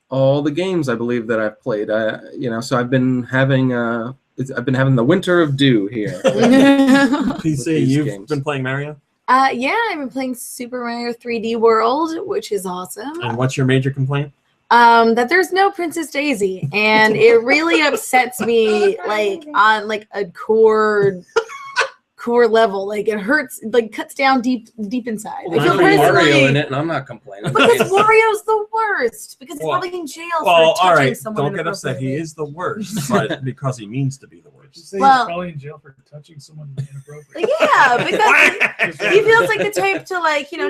all the games I believe that I've played. So I've been having the winter of dew here. PC, you've been playing Mario? Yeah, I've been playing Super Mario 3D World, which is awesome. And what's your major complaint? That there's no Princess Daisy, and it really upsets me, like on like a core level. Like it hurts, like cuts down deep inside. Well, I feel Wario in it, and I'm not complaining. Because Wario's the worst. Because he's probably in jail for touching someone. Don't get upset. He is the worst, but because he means to be the worst. He's probably in jail for touching someone inappropriate. Yeah, because he feels like the type to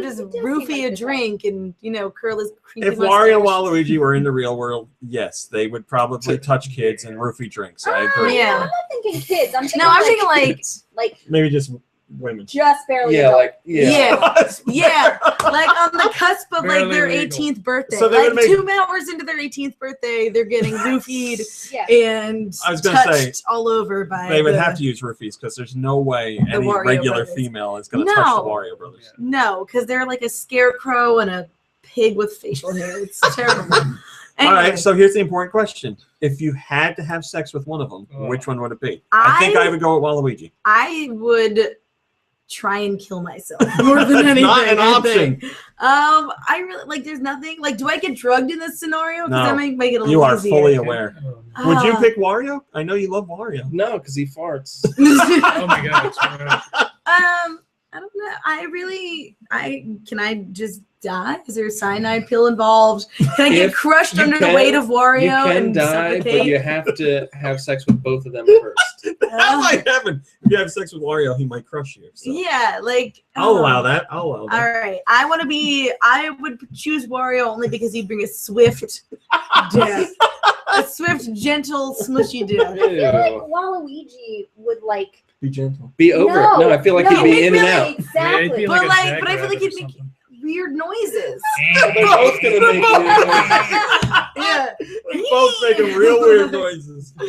just roofie a drink and curl his creepy mustache. If Wario and Waluigi were in the real world, yes, they would probably touch kids and roofie drinks. I agree. Yeah, I'm not thinking kids. I'm thinking like maybe just women. Just barely. Yeah, like on the cusp of like their 18th birthday. So like 2 hours into their 18th birthday, they're getting roofied and I was touched say, all over by. They would have to use roofies because there's no way any Wario regular brothers. Female is going to touch the Wario brothers. No, because they're like a scarecrow and a pig with facial hair. It's terrible. Anyway. All right, so here's the important question. If you had to have sex with one of them, which one would it be? I think I would go with Waluigi. I would try and kill myself more than anything. Not an option. I really there's nothing do I get drugged in this scenario? Because that might make it a little easier. easier. You are fully aware. Would you pick Wario? I know you love Wario. No, because he farts. Oh my god, that's right. I don't know. Can I just die? Is there a cyanide pill involved? Can I get crushed under the weight of Wario? You can and die, suffocate? but you have to have sex with both of them first. That might happen. If you have sex with Wario, he might crush you. So. Yeah, I'll allow that. All right. I would choose Wario only because he'd bring a swift death. A swift, gentle, smushy death. I feel like Waluigi would be gentle. Be over. No, I feel like he'd be in and out. Exactly. Yeah, but I feel like he'd make weird noises. They're both gonna make weird noises. Yeah. They're both making real weird noises. I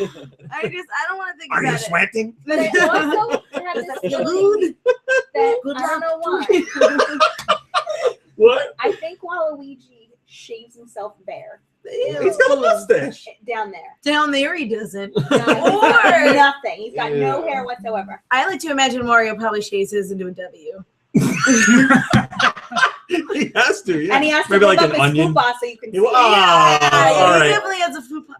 don't want to think about it. Are you sweating? But I also have this feeling that I don't know why. What? I think Waluigi shaves himself bare. He's got a mustache. Down there. Down there he doesn't. Or nothing. He's got no hair whatsoever. I like to imagine Mario probably shaves his into a W. He has to, yeah. And he has to maybe like up an his onion. fupa so you can see. All right. He definitely has a fupa.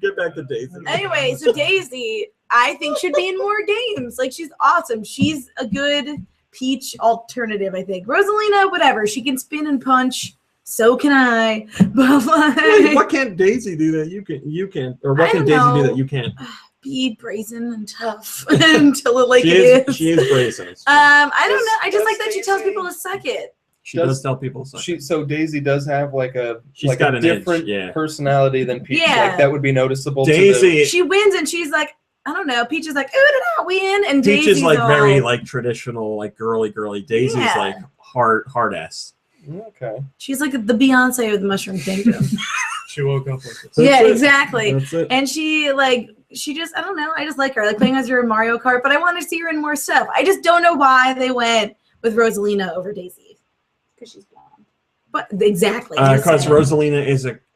Get back to Daisy. Anyway, so Daisy, I think should be in more games. Like she's awesome. She's a good Peach alternative. I think Rosalina, whatever. She can spin and punch. So can I. But what can't Daisy do that you can? Or what can Daisy do that you can't? Be brazen and tough until it is. She is brazen. I don't know. I just like that she tells people to suck it. She does tell people to suck it. So Daisy does have a different personality than Peach. Yeah. Like that would be noticeable. Daisy. She wins and she's like, I don't know. Peach is like, ooh, we win, and Peach Daisy's is very traditional, girly. Daisy's hard ass. Okay. She's like the Beyonce of the Mushroom Kingdom. She woke up like this. Yeah, it. exactly. That's it. And she just, I don't know, I just like her. I like playing as her in Mario Kart, but I want to see her in more stuff. I just don't know why they went with Rosalina over Daisy. Because she's blonde. But exactly. Because Rosalina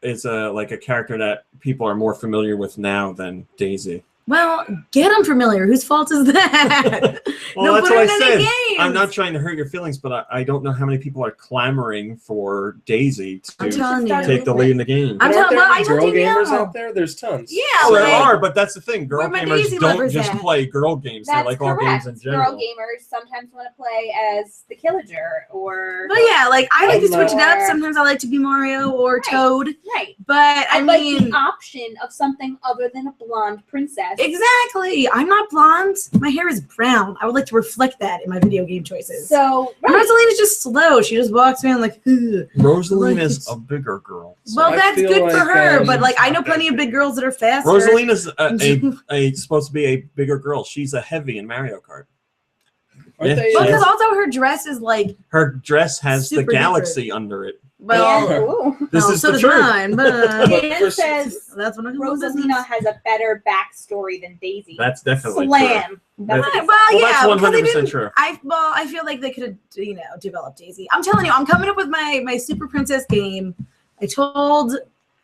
is a character that people are more familiar with now than Daisy. Well, get them familiar. Whose fault is that? Well, No, that's put what her I in any said. games. I'm not trying to hurt your feelings, but I don't know how many people are clamoring for Daisy I'm to telling you. take the lead in the game. I'm But aren't telling- there well, any I told girl you gamers no. out there? There's tons. Yeah, Oh, there like, are, but that's the thing. Girl where my gamers Daisy don't lovers just at? play girl games. They That's like all correct. games in general. Girl gamers sometimes want to play as the Killager or But yeah, like I like to switch it up. Or- Sometimes I like to be Mario or Right. Toad. right. But I like mean, the option of something other than a blonde princess. exactly. I'm not blonde. My hair is brown. I would like to reflect that in my video game choices. So And right. Rosalina's just slow. She just walks around like, ugh. Rosalina's a bigger girl. So. Well, I that's feel good for like, her. But like, I know plenty of big girls that are faster. Rosalina's supposed to be a bigger girl. She's a heavy in Mario Kart. Aren't Yeah. they? Well, because also her dress is like, Her dress has the Super galaxy under it. well, And, ooh. This oh, is so the does truth. mine. But But Dan for- says that's what I'm Rosalina has a better backstory than Daisy. That's definitely true. Slam. That's- That's Well, yeah, that's because they 100% didn't- true. I feel like they could have, developed Daisy. I'm telling you, I'm coming up with my Super Princess game. I told,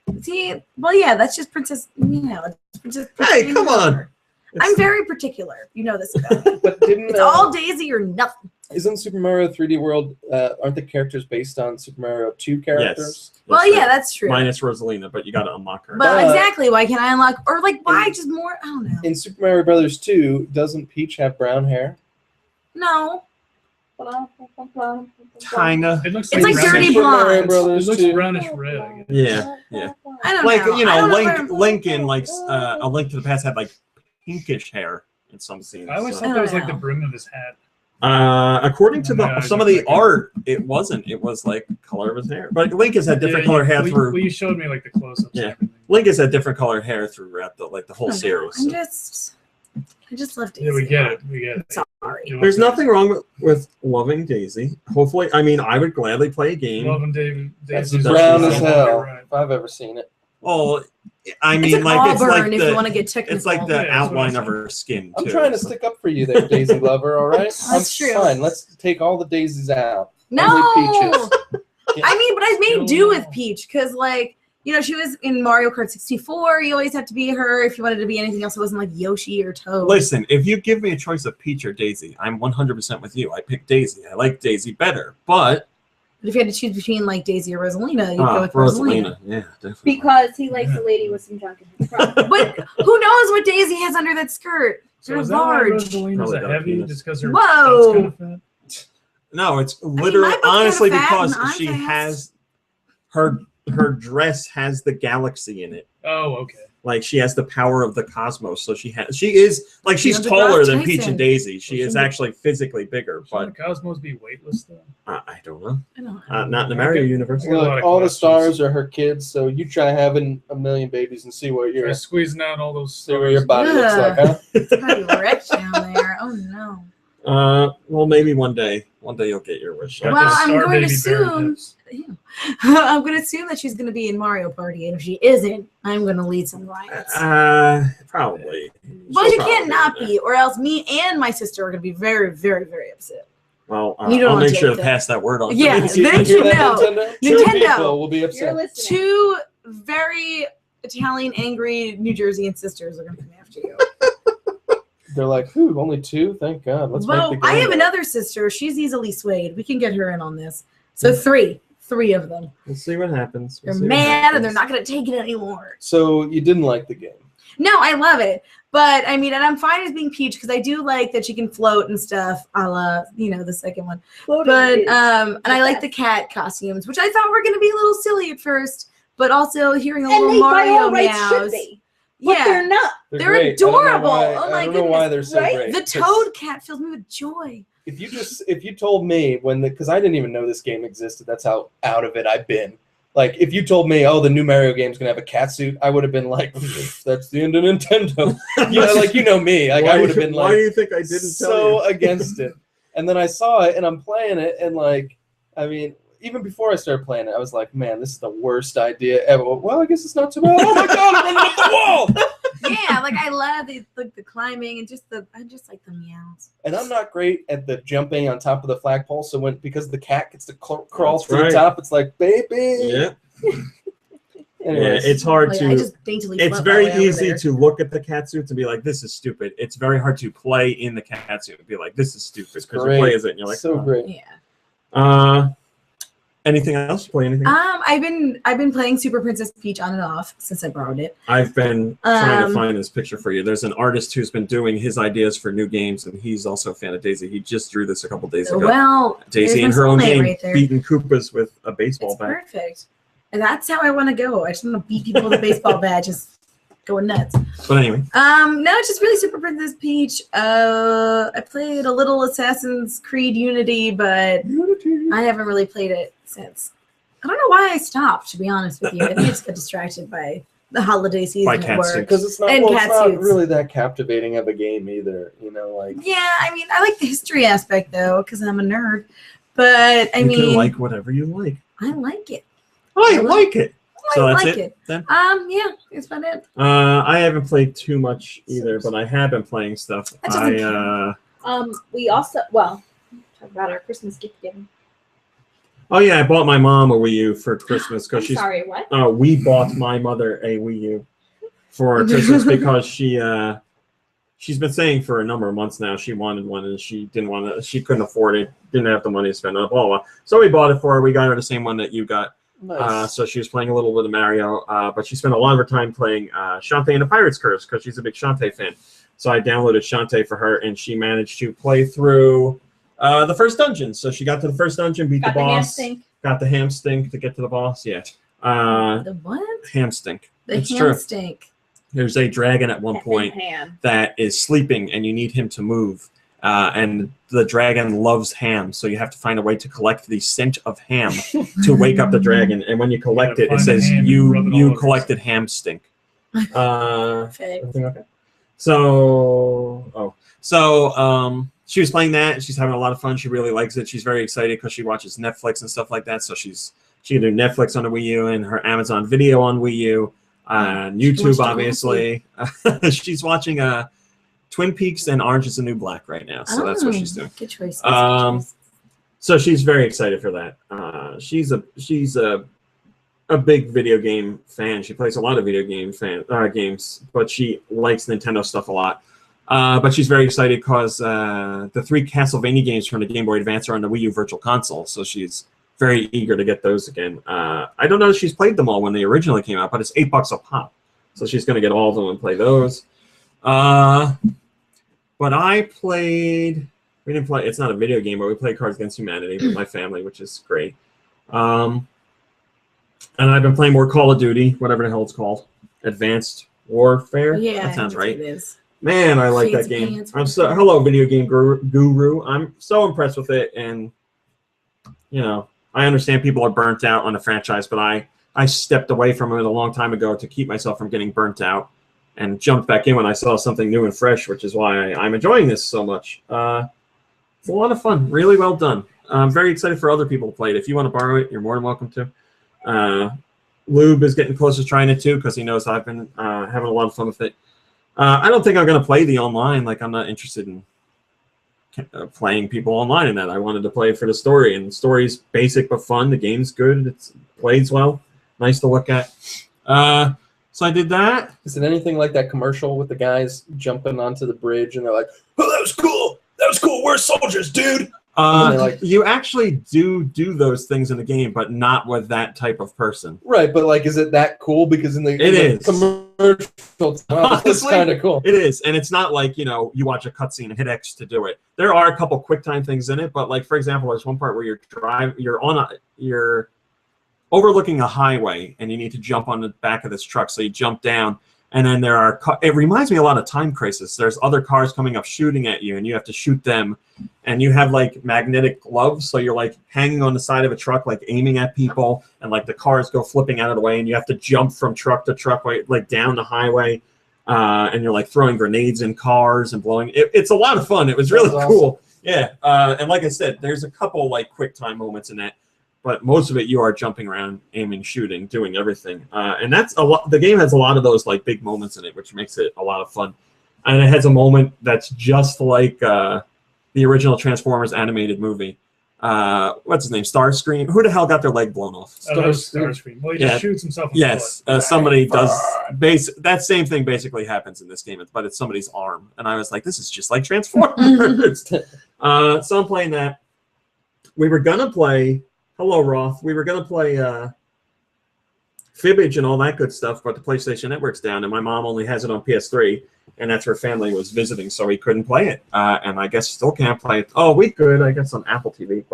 that's just Princess. It's Princess. Hey, come on. I'm very particular. You know this about me. But didn't It's all Daisy or nothing. isn't Super Mario 3D World? Aren't the characters based on Super Mario 2 characters? Yes. Well, Yes, yeah, that's true. Minus Rosalina, but you got to unlock her. But But- exactly, why can't I unlock or like why just more? I don't know. In Super Mario Brothers 2, doesn't Peach have brown hair? No, Kinda. It looks It's like brownish- dirty Super Mario blonde. It Brothers looks 2. brownish red. I guess. Yeah. I don't Like know. you I know, don't where- Link in like A Link to the Past had like pinkish hair in some scenes. I always so. thought that was like know. the brim of his hat. According to Yeah, some of the exactly. art, it wasn't. It was like color of his hair. But Link has had different color hair well, through. Well, you showed me like the close-ups. Yeah. And everything. Link has had different colored hair throughout the whole I don't know. series. I just love Daisy. Yeah, we get it. We get it. Sorry. There's nothing wrong with loving Daisy. Hopefully, I mean, I would gladly play a game. Loving David. That's Daisy's brown You're as right. hell. Right. If I've ever seen it. Oh, I It's mean, an like it's auburn like if you want to the get technical. it's like the Yeah, that's what outline I'm of her skin. I'm too. trying to stick up for you there, Daisy lover. All right, That's true. Fine. Let's take all the daisies out. No. Only Peaches. I mean, but I made do No. with Peach because, like, she was in Mario Kart 64. You always have to be her. If you wanted to be anything else, it wasn't like Yoshi or Toad. Listen, if you give me a choice of Peach or Daisy, I'm 100% with you. I pick Daisy. I like Daisy better, but But if you had to choose between like Daisy or Rosalina, you'd go with Rosalina. Yeah, definitely. Because he likes a lady with some junk in his front. But who knows what Daisy has under that skirt? So They're is that why large. Rosalina's Probably a got a heavy penis. just because her Whoa. butt's kind of fat? No, it's literally my butt's honestly kinda fat because and I'm she fast. has her dress has the galaxy in it. Oh, okay. Like she has the power of the cosmos. So she's She's taller than Tyson. Peach and Daisy. She is Shouldn't- actually physically bigger, but Shouldn't the cosmos be weightless though? I don't know. I don't know. Not in the Mario Okay. universe. I got a lot Look, of all the questions. stars are her kids, so you try having a million babies and see what Try squeezing out all those see what your stars. body looks like, huh? It's pretty rich down there. Oh no. Well, maybe one day you'll get your wish. Got Well, those I'm star going to baby bear assume- hips. I'm going to assume that she's going to be in Mario Party, and if she isn't, I'm going to lead some riots. Probably. Well, She'll you can't probably not do be, or else me and my sister are going to be very, very, very upset. that. Well, You don't I'll wanna make sure take to that. pass that word on. Yeah, to they hear should that, know. Nintendo? Two Nintendo. people will be You're upset. listening. Two very Italian, angry New Jerseyan sisters are going to come after you. They're like, "Whew, only two? Thank God. Let's Well, make the I game." have another sister. She's easily swayed. We can get her in on this. So three of them. We'll see what happens. They're mad and they're not going to take it anymore. So you didn't like the game. No, I love it. But I mean, and I'm fine as being Peach because I do like that she can float and stuff, a la, the second one. Floating But is and I like best. the cat costumes, which I thought were gonna be a little silly at first, but also hearing a and little they by all Mario rights should meows. be. But Yeah. they're not. They're great. I don't know adorable. why- Oh my I don't know why goodness, they're so right? great. The 'cause Toad cat fills me with joy. If you told me because I didn't even know this game existed. That's how out of it I've been. Like if you told me, oh, the new Mario game's gonna have a cat suit, I would have been like, that's the end of Nintendo. Me. Like I would have been Why like, do you think I didn't tell so you? against it. And then I saw it and I'm playing it and like, I mean, even before I started playing it, I was like, man, this is the worst idea ever. Well, I guess it's not too bad. Oh my god, I'm running up the wall. Yeah, like I love the climbing and I just like the meows. And I'm not great at the jumping on top of the flagpole, so because the cat gets to crawl That's to right. the top, it's like, baby. Yeah. Anyways. Yeah, it's hard Like, to. I just daintily It's float very my way over easy there. to look at the cat suits and be like, "This is stupid." It's very hard to play in the cat suit and be like, "This is stupid," because you great. play as it and you're like, so "Oh." great. Yeah. Anything else? Play anything? I've been playing Super Princess Peach on and off since I borrowed it. I've been trying to find this picture for you. There's an artist who's been doing his ideas for new games, and he's also a fan of Daisy. He just drew this a couple days ago. Well, Daisy in there's my her own soulmate game, right there. beating Koopas with a baseball It's bat. perfect. And that's how I want to go. I just want to beat people with a baseball bat, just going nuts. But anyway, No, it's just really Super Princess Peach. I played a little Assassin's Creed Unity, but I haven't really played it since. I don't know why I stopped, to be honest with you. I think I just got distracted by the holiday season By at cat work. suits. Because it's not, And it's cat not suits. really that captivating of a game either. You know, like Yeah, I mean, I like the history aspect though, because I'm a nerd. But I you mean, can like whatever you like. I like it. I like it. So I that's like it. Then Yeah, that's about it. I haven't played too much either, but I have been playing stuff. That doesn't We also talk about our Christmas gift giving. Oh yeah, I bought my mom a Wii U for Christmas I'm because she's. sorry, what? We bought my mother a Wii U for Christmas because she's been saying for a number of months now she wanted one and she couldn't afford it, didn't have the money to spend on it, blah, blah, blah. So we bought it for her. We got her the same one that you got. nice. So she was playing a little bit of Mario, but she spent a lot of her time playing Shantae and the Pirate's Curse because she's a big Shantae fan. So I downloaded Shantae for her, and she managed to play through the first dungeon. So she got to the first dungeon, beat Got the the ham boss, stink. got the ham stink to get to the boss. Yeah, The what? ham stink. The It's ham true. stink. There's a dragon at one point Ham. that is sleeping, and you need him to move. And the dragon loves ham, so you have to find a way to collect the scent of ham to wake up the dragon. And when you collect it, it find the says ham and you rub it all over collected ham stink. Perfect. Everything okay? So she was playing that. She's having a lot of fun. She really likes it. She's very excited because she watches Netflix and stuff like that. So she can do Netflix on the Wii U and her Amazon Video on Wii U, YouTube, obviously. She's watching Twin Peaks and Orange is the New Black right now. So that's what she's doing. Good choice. So she's very excited for that. She's a big video game fan. She plays a lot of video game games, but she likes Nintendo stuff a lot. But she's very excited because the 3 Castlevania games from the Game Boy Advance are on the Wii U Virtual Console, so she's very eager to get those again. I don't know if she's played them all when they originally came out, but it's $8 a pop, so she's going to get all of them and play those. But I played. We didn't play. It's not a video game, but we played Cards Against Humanity with my family, which is great. And I've been playing more Call of Duty, whatever the hell it's called, Advanced Warfare. Yeah, that sounds right. It is. Man, I like that Fancy game. pants, Hello, video game guru. I'm so impressed with it, and I understand people are burnt out on the franchise, but I stepped away from it a long time ago to keep myself from getting burnt out, and jumped back in when I saw something new and fresh, which is why I'm enjoying this so much. It's a lot of fun. Really well done. I'm very excited for other people to play it. If you want to borrow it, you're more than welcome to. Lube is getting close to trying it too because he knows I've been having a lot of fun with it. I don't think I'm going to play the online. Like, I'm not interested in playing people online in that. I wanted to play it for the story, and the story's basic but fun. The game's good. It plays well. Nice to look at. So I did that. Is it anything like that commercial with the guys jumping onto the bridge and they're like, "Oh, that was cool. That was cool. We're soldiers, dude." You actually do those things in the game, but not with that type of person. Right, but like, is it that cool? Because in the commercial, it's kind of cool. It is, and it's not like you watch a cutscene and hit X to do it. There are a couple QuickTime things in it, but like for example, there's one part where you're overlooking a highway and you need to jump on the back of this truck. So you jump down, and then it reminds me a lot of Time Crisis. There's other cars coming up shooting at you, and you have to shoot them. And you have like magnetic gloves, so you're like hanging on the side of a truck, like aiming at people, and like the cars go flipping out of the way, and you have to jump from truck to truck, like down the highway, and you're like throwing grenades in cars and blowing. It's a lot of fun. It was really cool. Yeah, and like I said, there's a couple like QuickTime moments in that. but most of it you are jumping around, aiming, shooting, doing everything. And that's a lot. The game has a lot of those like big moments in it, which makes it a lot of fun. And it has a moment that's just like the original Transformers animated movie. What's his name? Starscream. Who the hell got their leg blown off? Starscream. Well, he just shoots himself in yes, the foot. somebody does. That same thing basically happens in this game, but it's somebody's arm. And I was like, this is just like Transformers. So I'm playing that. We were gonna play. Hello, Roth. We were gonna play Fibbage and all that good stuff, but the PlayStation Network's down, and my mom only has it on PS3, and that's where family was visiting, so we couldn't play it. And I guess still can't play it. Oh, we could, I guess, on Apple TV,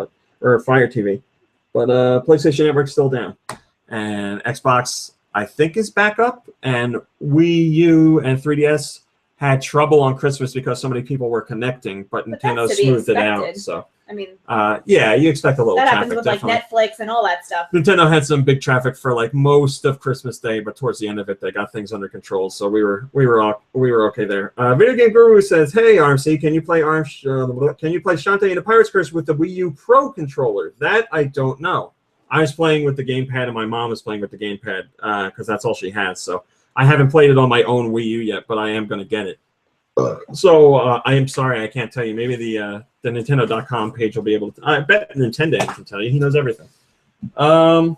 or Fire TV, but PlayStation Network's still down. And Xbox, I think, is back up, and Wii U and 3DS had trouble on Christmas because so many people were connecting, but Nintendo smoothed it out. So I mean, yeah, you expect a little that traffic. happens with definitely. like Netflix and all that stuff. Nintendo had some big traffic for like most of Christmas Day, but towards the end of it, they got things under control. So we were okay there. Video Game Guru says, "Hey RMC, can you play Shantae and the Pirate's Curse with the Wii U Pro controller?" That I don't know. I was playing with the gamepad, and my mom was playing with the gamepad because that's all she has. So I haven't played it on my own Wii U yet, but I am going to get it. So I am sorry I can't tell you. Maybe the Nintendo.com page will be able to. I bet Nintendo can tell you. He knows everything. So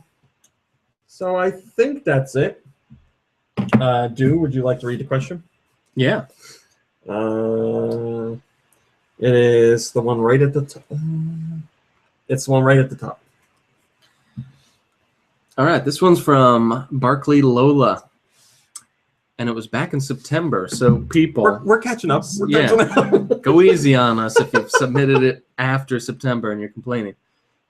I think that's it. Would you like to read the question? Yeah. It is the one right at the top. It's the one right at the top. All right. This one's from Barkley Lola. And it was back in September, so people... We're catching up. Go easy on us if you've submitted it after September and you're complaining.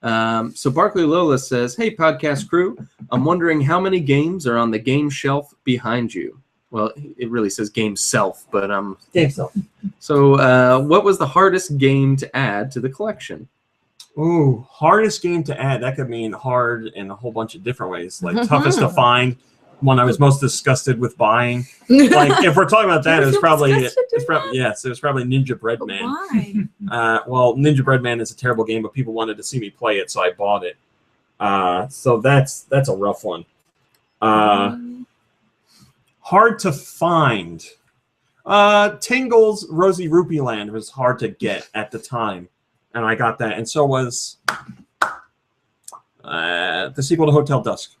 So Barkley Lola says, "Hey, podcast crew, I'm wondering how many games are on the game shelf behind you." Well, it really says game self, but... Game self. So what was the hardest game to add to the collection? Ooh, hardest game to add. That could mean hard in a whole bunch of different ways. Like toughest to find. One I was most disgusted with buying. Like if we're talking about that, it was probably Ninja Breadman. Why? Well, Ninja Breadman is a terrible game, but people wanted to see me play it, so I bought it. So that's a rough one. Hard to find. Tingle's Rosie Rupee Land was hard to get at the time, and I got that, and so was the sequel to Hotel Dusk.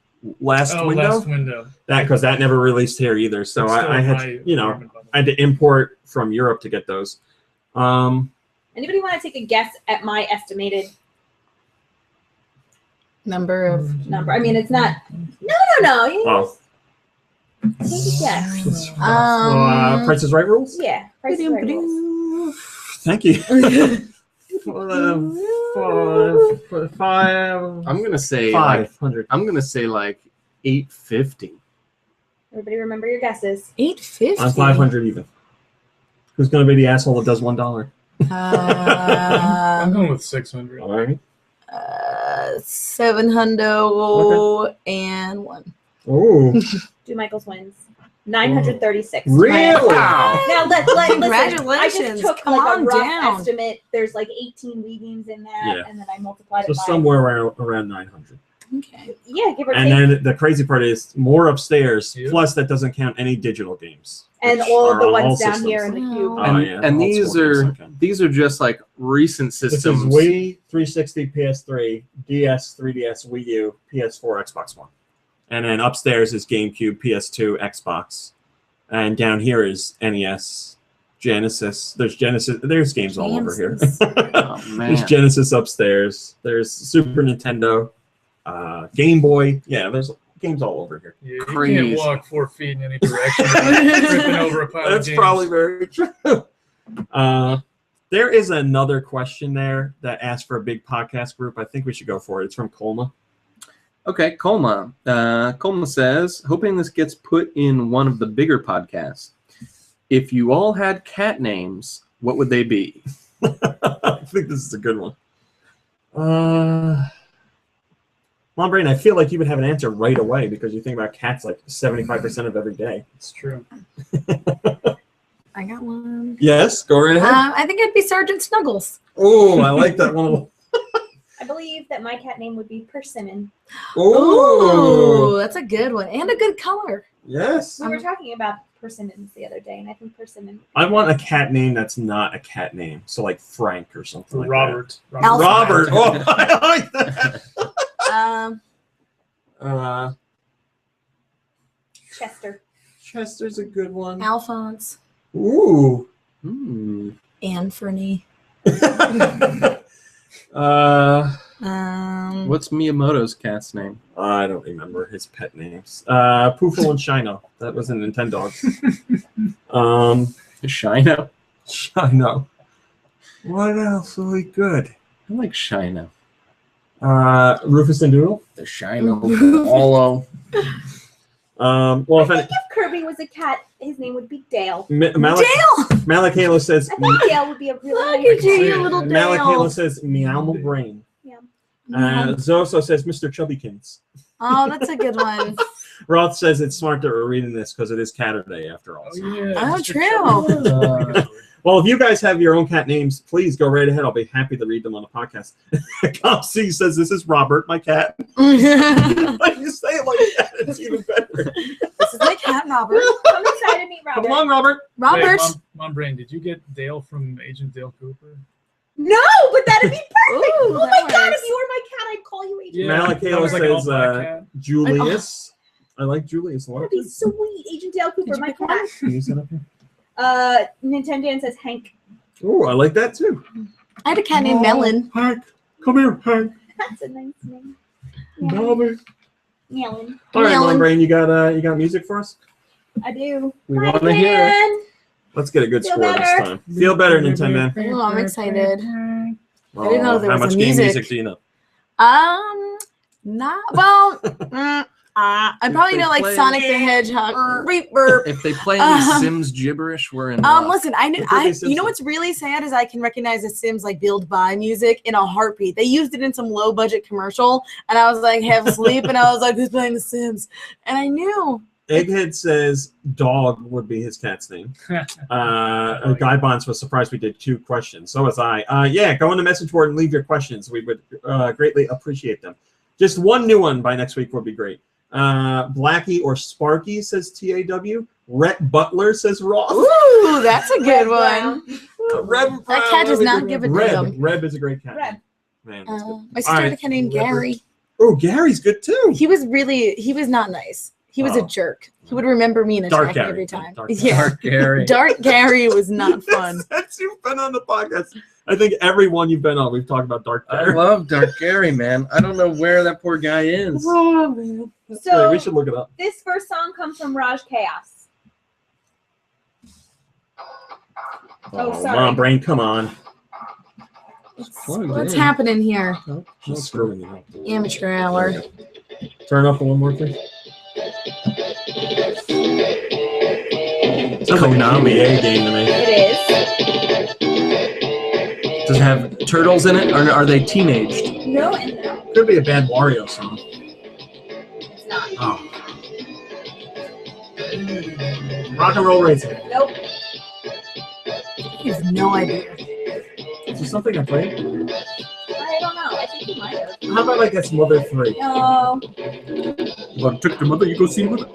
Last Window. That because that never released here either. So I had I had to import from Europe to get those. Anybody want to take a guess at my estimated number? I mean, it's not. No. Oh. Take a guess. Price is Right rules. Yeah. Price is Right rules. Thank you. I'm gonna say 500. I'm gonna say like 850. Everybody remember your guesses. 850. I'm 500 even. Who's gonna be the asshole that does $1? I'm going with 600. All right. 700 and 1. Ooh. Do Michael's wins. 936. Really? Wow. Now listen, Congratulations. I just took Come like on a rough down. estimate. There's like 18 Wii games in that, Yeah. and then I multiplied So it by somewhere around 900. Okay. yeah, give or And take. then the crazy part is more upstairs. Yeah. Plus, that doesn't count any digital games. And which all of are the on ones all down systems. here in the cube. Oh. Oh, yeah, And all these school games are okay. just like recent This systems. is Wii, 360, PS3, DS, 3DS, Wii U, PS4, Xbox One. And then upstairs is GameCube, PS2, Xbox. And down here is NES, Genesis. There's games all over here. Oh, man. There's Genesis upstairs. There's Super Nintendo, Game Boy. Yeah, there's games all over here. Yeah, you Crazy. can't walk 4 feet in any direction without tripping over a pile of That's games. probably very true. There is another question there that asked for a big podcast group. I think we should go for it. It's from Colma. Okay, Colma. Colma says, hoping this gets put in one of the bigger podcasts. If you all had cat names, what would they be? I think this is a good one. Mom Brain, I feel like you would have an answer right away because you think about cats like 75% of every day. It's true. I got one. Yes, go right ahead. I think it'd be Sergeant Snuggles. Oh, I like that one. I I believe that my cat name would be Persimmon. Ooh, that's a good one. And a good color. Yes. We were talking about persimmons the other day, and I think persimmon. I want a cat name that's not a cat name. So like Frank or something like Robert. that. Alpha. Robert. Oh, I like that. Chester. Chester's a good one. Alphonse. Ooh. Anthony. What's Miyamoto's cat's name? I don't remember his pet names. Poofle and Shino. That was a Nintendo. Shino. Shino. What else are we good? I like Shino. Rufus and Doodle. The Shino. Olo. Well, if any, If Kirby was a cat, his name would be Dale. Malakayla says. I think Dale would be a really Look at you, name. you little Malakayla Dale. says meow my brain. Yeah. Zoso says Mr. Chubbykins. Oh, that's a good one. Roth says it's smart that we're reading this because it is Catterday after all. Oh, yeah. Oh, Mr. true. Chubbs. Well, if you guys have your own cat names, please go right ahead. I'll be happy to read them on the podcast. Comc says this is Robert, my cat. Like you say it like that, it's even better. This is my cat, Robert. Come inside and meet Robert. Come along, Robert. Robert. Wait, Mom Brain, did you get Dale from Agent Dale Cooper? No, but that'd be perfect. Ooh, Oh my that god, works. if you were my cat, I'd call you Agent. Malakayla that was like an says, all-black cat. Julius. I like Julius a lot. That'd be sweet. Agent Dale Cooper, my cat. Can you set up here? Nintendo says Hank. Oh, I like that too. I had a cat named Melon. Hank, come here, Hank. That's a nice name. Melon. Melon. All right, Melon. Mom Brain, you got music for us? I do. We want to hear it. Let's get a good Feel score this better. time. Feel better, Nintendo. Oh, I'm excited. Oh, didn't know there how was much a game music. music do you know? Not well. I probably If know they like play- Sonic the Hedgehog. Beep, burp. If they play any Sims gibberish, we're in. luck. Listen, I knew. It could be You know Simpsons. what's really sad is I can recognize the Sims like build by music in a heartbeat. They used it in some low budget commercial, and I was like half asleep, and I was like, "Who's playing the Sims?" And I knew. Egghead says dog would be his cat's name. Guy Bonds was surprised we did 2 questions. So was I. Yeah, go in the message board and leave your questions. We would greatly appreciate them. Just one new one by next week would be great. Blackie or Sparky says TAW. Rhett Butler says Roth. Ooh, that's a good Brown. one. Reb That Brown cat does would be not good. give a Reb. damn. Reb is a great cat. Reb. Man, that's good. My sister All had a right. cat named Gary. Oh, Gary's good too. He was not nice. He was a Oh. jerk. He would remember me and Dark attack me Gary. every time. Dark Gary. Yeah. Dark Gary. Dark Gary was not fun. Since you've been on the podcast, I think every one you've been on, we've talked about Dark I Gary. love Dark Gary, man. I don't know where that poor guy is. Oh, man. So- we should look it up. This first song comes from Raj Chaos. Oh, sorry. Mom Brain, come on. What's happening here? She's screwing it up. Amateur hour. Turn off one more thing. Sounds like an NBA game to me. It is. Does it have turtles in it, or are they teenaged? No, and no. Could be a bad Wario song. It's not. Oh. Rock and Roll Racing. Nope. He has no idea. Is there something I played? I don't know. I think you might have. How about I guess Mother 3? No. You want to trick the mother, you go see Mother.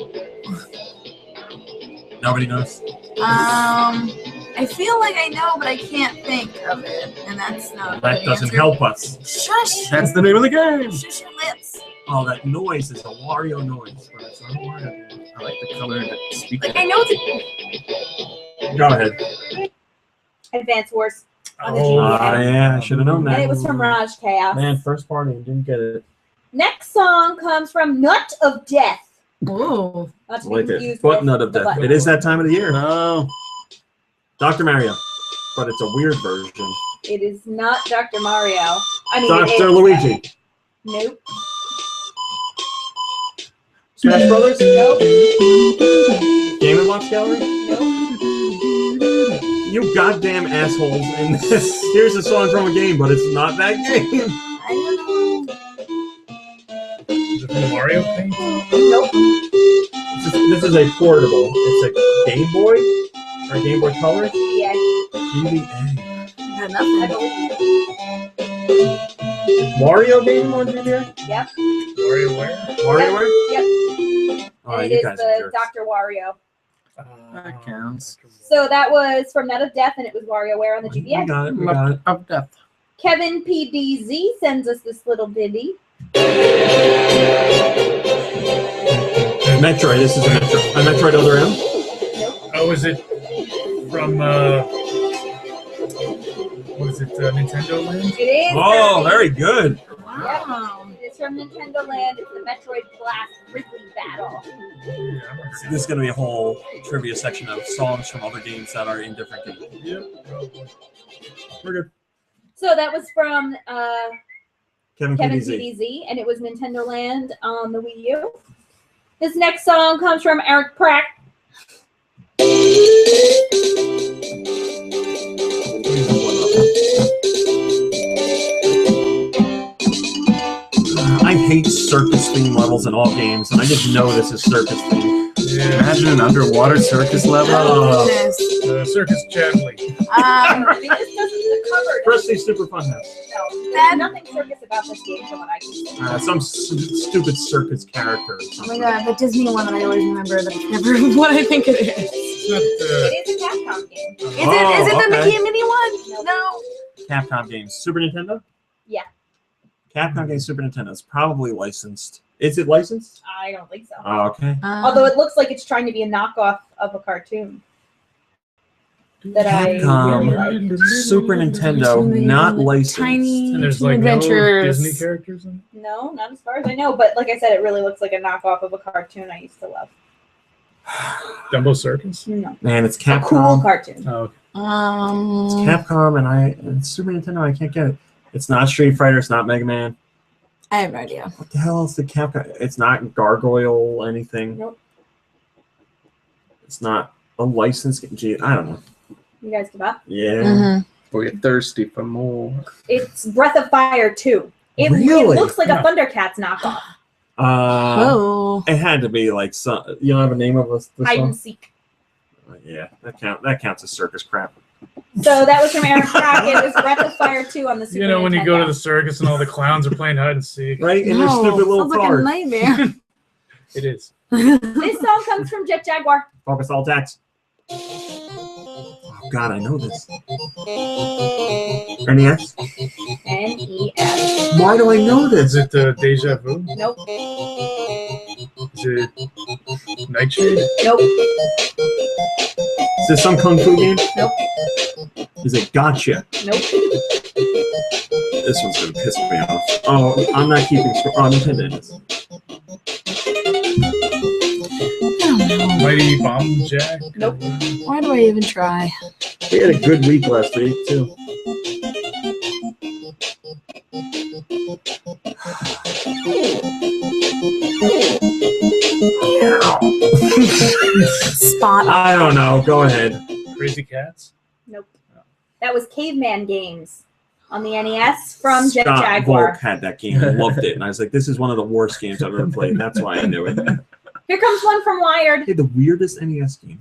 Nobody knows. I feel like I know, but I can't think of it, and that's not. That the doesn't answer. help us. Shush! That's the name of the game. Shush your lips. Oh, that noise is a Wario noise, but it's not a Wario. I like the color that speaks. Like I know it's. Go ahead. Advance Wars. On the Oh, GBA. Yeah, I should have known And that. it was from Raj Chaos. Man, first party, didn't get it. Next song comes from Nut of Death. Ooh. Not to be Like it. confused Foot with Nut of the Death. button. It is that time of the year. No. Dr. Mario. But it's a weird version. It is not Dr. Mario. I mean, it Dr. is. Luigi. Nope. Smash Brothers? Nope. Game & Watch Gallery? Nope. You goddamn assholes in this. Here's a song from a game, but it's not that game. I don't know. Is it from Mario Paint? Nope. This is a portable. It's a Game Boy? Or a Game Boy Color? Yeah, GBA. I got I nothing. believe Wario game on GBA? Yep. WarioWare? WarioWare? Yep. Oh, And it you is guys the are jerks. Dr. Wario. That counts. So that was from Net of Death, and it was WarioWare on the We GBA. got it. We got it. Of death. Kevin PDZ sends us this little ditty. Metroid. This is a Metroid Other M. Nope. Oh, is it from what is it? Nintendo Land? It is. Oh, Kirby. very good. Wow. It's from Nintendo Land. It's the Metroid Blast Wrigley Battle. This is going to be a whole trivia section of songs from other games that are in different games. Yep, probably. We're good. So that was from Kevin Kevin PDZ. PDZ, and it was Nintendo Land on the Wii U. This next song comes from Eric Pratt. I hate circus theme levels in all games, and I just know this is circus theme. Yeah. Imagine an underwater circus level. Oh, goodness. Circus Chadley. This doesn't the cover. Presley Super Fun House. No, there's nothing circus about this game from what I can see. Some stupid circus character. Or Oh my something. god, the Disney one that I always remember that's never what I think it is. It's not, It is a Capcom game. Is it the okay. Mickey and Minnie one? No. Capcom games. Super Nintendo? Yeah. Capcom games, Super Nintendo. It's probably licensed. Is it licensed? I don't think so. Oh, okay. Although it looks like it's trying to be a knockoff of a cartoon. That I Capcom, really like. Super Nintendo, not licensed. Tiny and there's like no adventures. Disney characters in it? No, not as far as I know. But like I said, it really looks like a knockoff of a cartoon I used to love. Dumbo Circus? No. Man, it's A cool Capcom. cartoon. Oh, okay. It's Capcom, and Super Nintendo. I can't get it. It's not Street Fighter. It's not Mega Man. I have no idea. What the hell is the Capcom? It's not Gargoyle anything. Nope. It's not a licensed game. Gee, I don't know. You guys give up? Yeah. We get thirsty for more. It's Breath of Fire 2. It Really? looks like Yeah. a Thundercats knockoff. Oh. It had to be like some. You don't have a name of the Hide song? and seek. Yeah, that counts as circus crap. So that was from Eric Crockett. It was Breath of Fire 2 on the Super You know, when you go to Nintendo. the circus and all the clowns are playing hide and seek. Right? And their stupid little sounds like a cars. nightmare. It is. This song comes from Jet Jaguar. Focus all attacks. Oh God, I know this. NES? NES. Why do I know Is this? it Deja Vu? Nope. Is it Nightshade? Nope. Is this some kung fu game? Nope. Is it Gotcha? Nope. This one's gonna piss me off. Oh, I'm not keeping score. Oh, Nintendo is. Mighty Bomb Jack? Nope. Why do I even try? We had a good week last week too. Spot on. I don't know. Go ahead. Crazy Cats? Nope. That was Caveman Games on the NES from Jet Scott Jaguar. Volk had that game. I loved it, and I was like, "This is one of the worst games I've ever played." And that's why I knew it. Here comes one from Wired. Hey, the weirdest NES game.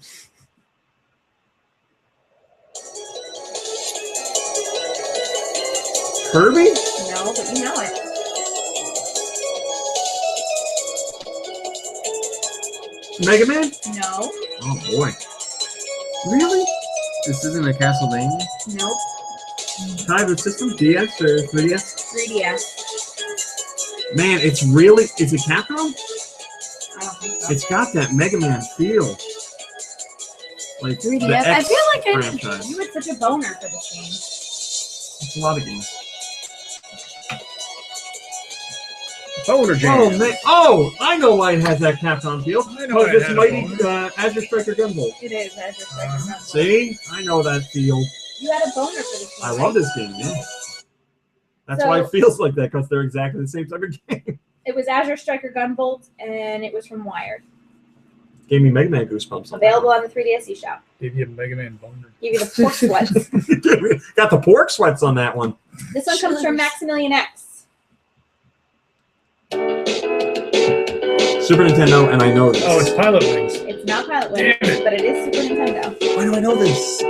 Kirby? No, but you know it. Mega Man? No. Oh boy. Really? This isn't a Castlevania? Nope. Private system? DS or 3DS? 3DS. Man, it's really. Is it Capcom? I don't think so. It's got that Mega Man feel. Like 3DS. the I X feel like I- franchise. You had such a boner for this game. It's a lot of games. Boner Oh man! Oh, I know why it has that Capcom feel. I know why it Because it's has mighty boner. Azure Striker Gunvolt. It is. I just like Uh-huh. it. See, I know that feel. You had a boner for this game. I love this game. Yeah. That's So- why it feels like that, because they're exactly the same type of game. It was Azure Striker Gunvolt, and it was from Wired. Gave me Mega Man goosebumps. Available on the 3DS eShop. Gave you a Mega Man boner. Give you the pork sweats. Got the pork sweats on that one. This one comes from Maximilian X. Super Nintendo, and I know this. Oh, it's Pilot Wings. It's not Pilot Wings, Damn it. but it is Super Nintendo. Why do I know this?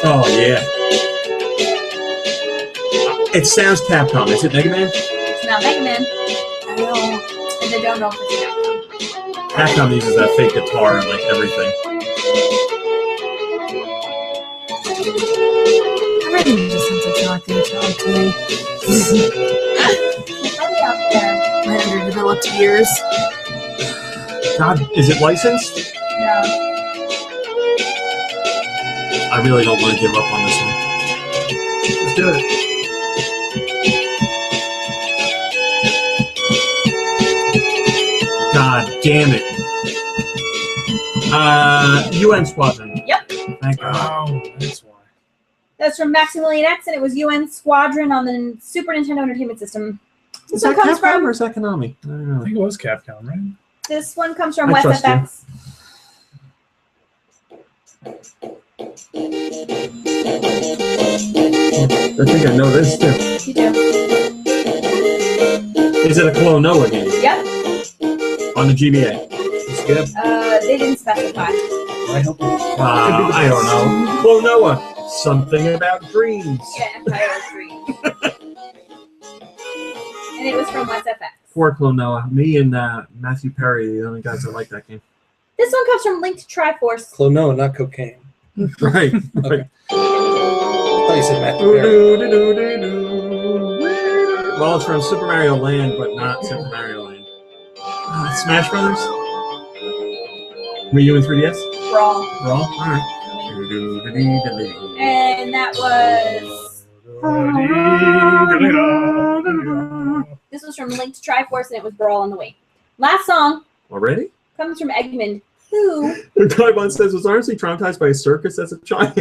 Oh yeah. It sounds Capcom. Is it Mega Man? It's not Mega Man. I know. And I don't know if it's Capcom. Capcom uses that fake guitar and like everything. Everything just sounds like Chocolate Child to me. It's probably out there. My underdeveloped ears. God, is it licensed? No. I really don't want to give up on this one. Let's do it. God damn it. UN Squadron. Yep. Thank God. Oh, that's why. That's from Maximilian X, and it was UN Squadron on the Super Nintendo Entertainment System. Is This that one comes Capcom from or is that Konami? I don't I know. think it was Capcom, right? this one comes from I West trust you. FX. I think I know this too. You do. Is it a Klonoa game Yep. on the GBA? It's good. They didn't specify. I hope. I don't know. Klonoa. Something about dreams. Yeah, Empire Dream. And it was from West FX. Poor Klonoa. Me and Matthew Perry, the only guys that like that game. This one comes from Linked Triforce. Clono, not cocaine. Right. Okay. I thought you said Matthew Perry. Well, it's from Super Mario Land, but not Super Mario Land. Smash Brothers? Were you in 3DS? Brawl. Brawl? Alright. And that was... This was from Linked Triforce, and it was Brawl on the Wii. Last song Already? comes from Eggman, who... Taiwan says, was honestly traumatized by a circus as a child.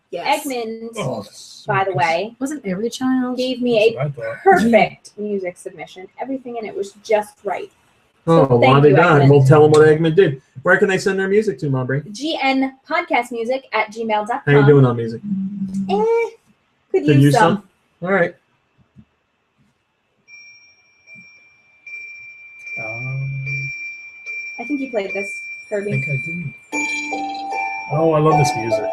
Yes. Eggman, Oh, by the way, Wasn't every child? gave me that's a what I thought. perfect music submission. Everything in it was just right. Oh, thank well, they you, got. Eggman. We'll tell them what Eggman did. Where can they send their music to, Monbray? GNpodcastmusic@gmail.com. How you doing on music? Could Could use some. All right. I think you played this, I Kirby. think I did. Oh, I love this music.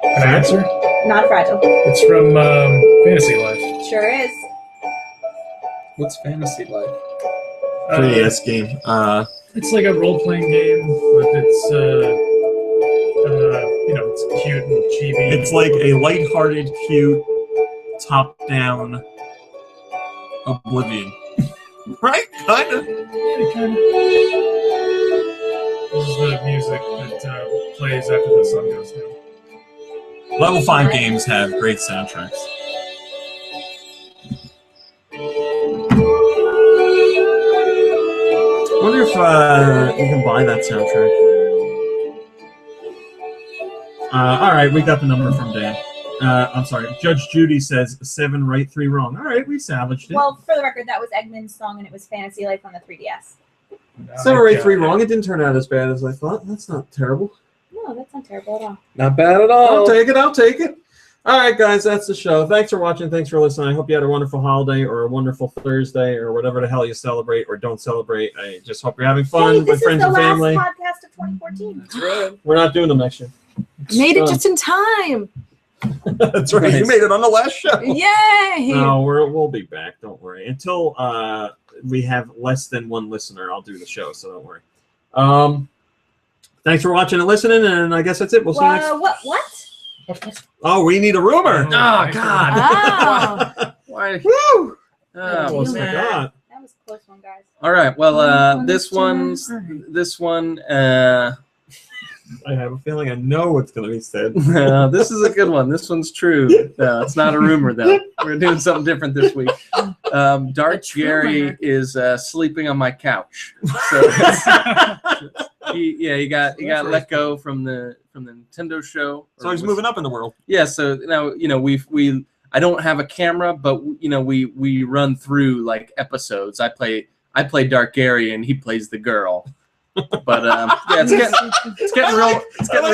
Can I answer? Not fragile. It's from Fantasy Life. Sure is. What's Fantasy Life? 3DS game. It's like a role-playing game, but it's it's cute and chibi. It's like a lighthearted, cute, top-down Oblivion. Right? Kind of. Yeah, kind of. This is the music that plays after the sun goes down. Level 5 games have great soundtracks. I wonder if you can buy that soundtrack. All right, we got the number from Dan. I'm sorry. Judge Judy says 7 right, 3 wrong. All right, we salvaged it. Well, for the record, that was Eggman's song, and it was Fantasy Life on the 3DS. 7 right, 3 wrong. It didn't turn out as bad as I thought. That's not terrible. No, that's not terrible at all. Not bad at I'll all. take it. I'll take it. All right, guys, that's the show. Thanks for watching. Thanks for listening. I hope you had a wonderful holiday or a wonderful Thursday or whatever the hell you celebrate or don't celebrate. I just hope you're having fun Hey, with this friends is the and family. last podcast of 2014. That's right. We're not doing them next year. Made it just in time. That's right. You Nice. made it on the last show. Yay! No, we'll be back. Don't worry. Until we have less than 1 listener, I'll do the show. So don't worry. Thanks for watching and listening, and I guess that's it. We'll see you next. What? Oh, we need a rumor. Oh, God. Oh. Why? Woo! Oh, Almost man. forgot. That was a close one, guys. all right. Well, this one. I have a feeling I know what's going to be said. This is a good one. This one's true. No, it's not a rumor though. We're doing something different this week. Dark true Gary rumor. is sleeping on my couch. So he got let go from the Nintendo show. So he's moving up in the world. Yeah. So now I don't have a camera, but we run through like episodes. I play Dark Gary and he plays the girl. But yeah, it's getting real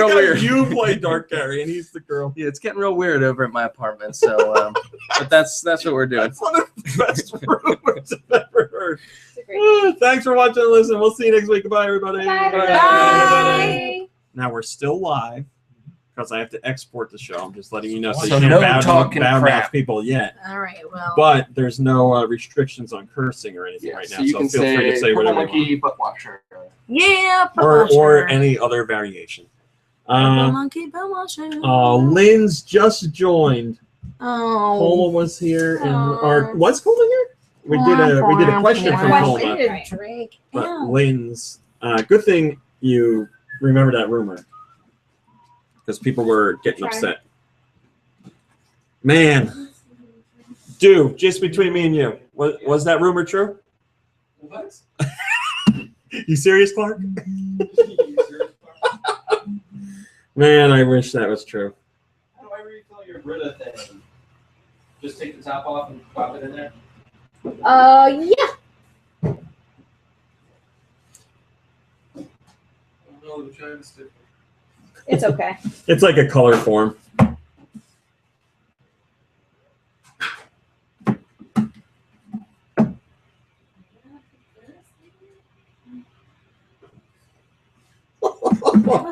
weird. You play Dark Gary and he's the girl. Yeah, it's getting real weird over at my apartment. So, but that's what we're doing. That's one of the best rumors I've ever heard. It's a great Thanks for watching and listening. We'll see you next week. Goodbye, everybody. Bye, everybody. Now we're still live. because I have to export the show. I'm just letting you know. So, So you no can't talking badmouth crap. people yet. All right, well. But there's no restrictions on cursing or anything right now. So you can feel free to say purple whatever you want. monkey butt washer. Yeah, Or any other variation. monkey butt washer. Lynn's just joined. Oh. Colma was here, and what's Colma here? We did a question from Colma. Drink. But Lynn's good thing you remember that rumor because people were getting upset. Man, dude, just between me and you, was that rumor true? What? You serious, Clark? Man, I wish that was true. How do I refill your Brita thing? Just take the top off and pop it in there? Yeah. No, the China's different. It's okay. It's like a color form.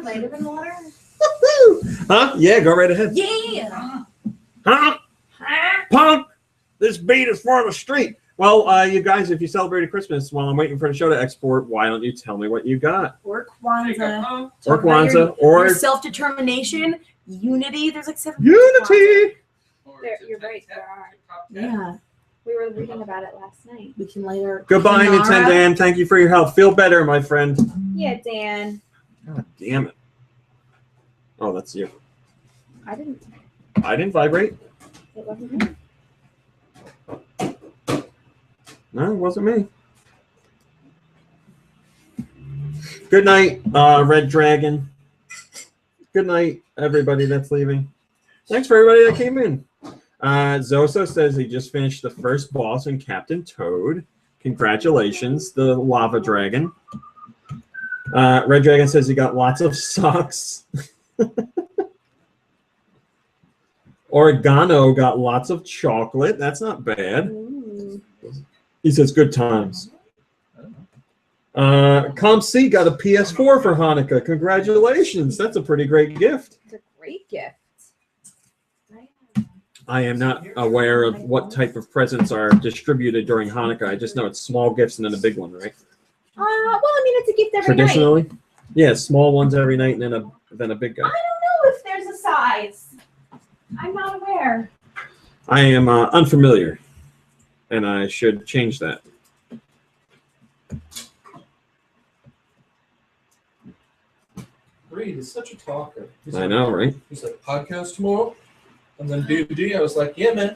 Vitamin water? Huh? Yeah, go right ahead. Yeah. Huh? Punk! This beat is for the street. Well, you guys, if you celebrated Christmas while I'm waiting for the show to export, why don't you tell me what you got? Or Kwanzaa. Or Kwanzaa, or your self-determination, unity. There's like 7. Unity! You're right, there are. Yeah. We were reading about it last night. We can later. Goodbye, Nintendo Dan. Thank you for your help. Feel better, my friend. Yeah, Dan. God damn it. Oh, that's you. I didn't. I didn't vibrate. It wasn't me. No, it wasn't me. Good night, Red Dragon. Good night, everybody that's leaving. Thanks for everybody that came in. Zoso says he just finished the first boss in Captain Toad. Congratulations, the Lava Dragon. Red Dragon says he got lots of socks. Oregano got lots of chocolate. That's not bad. Ooh. He says good times. Comp C got a PS4 for Hanukkah. Congratulations. That's a pretty great gift. It's a great gift. I am not aware of what type of presents are distributed during Hanukkah. I just know it's small gifts and then a big one, right? Well, I mean, it's a gift every night. Traditionally? Yeah, small ones every night and then a big guy. I don't know if there's a size. I'm not aware. I am unfamiliar, and I should change that. Reed is such a talker. I know, right? He's like, podcast tomorrow? And then D&D, I was like, yeah, man.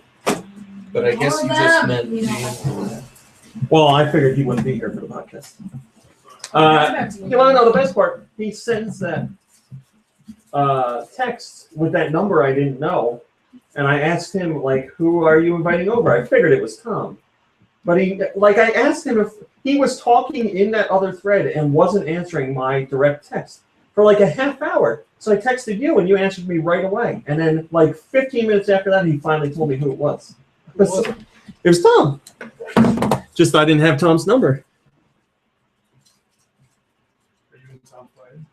But I guess he just meant D&D. Well, I figured he wouldn't be here for the podcast. You want to know the best part? He sends that text with that number I didn't know, and I asked him, like, who are you inviting over? I figured it was Tom. But I asked him if he was talking in that other thread and wasn't answering my direct text for like a half hour. So I texted you, and you answered me right away. And then, like, 15 minutes after that, he finally told me who it was. It was Tom. Just I didn't have Tom's number. Are you and Tom playing?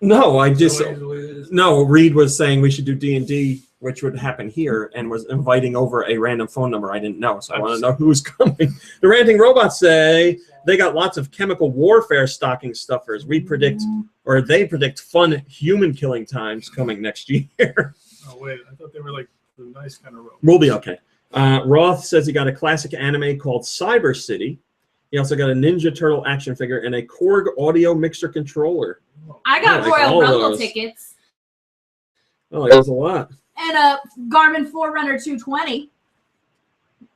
No, I just So no. Reed was saying we should do D&D, which would happen here, and was inviting over a random phone number I didn't know. So I want to know who's coming. The ranting robots say they got lots of chemical warfare stocking stuffers. We predict, or they predict, fun human killing times coming next year. Oh wait, I thought they were like the nice kind of robots. We'll be okay. Roth says he got a classic anime called Cyber City. He also got a Ninja Turtle action figure and a Korg audio mixer controller. I got Yeah, like all Royal Rumble those. tickets Oh, that was a lot. and a Garmin Forerunner 220.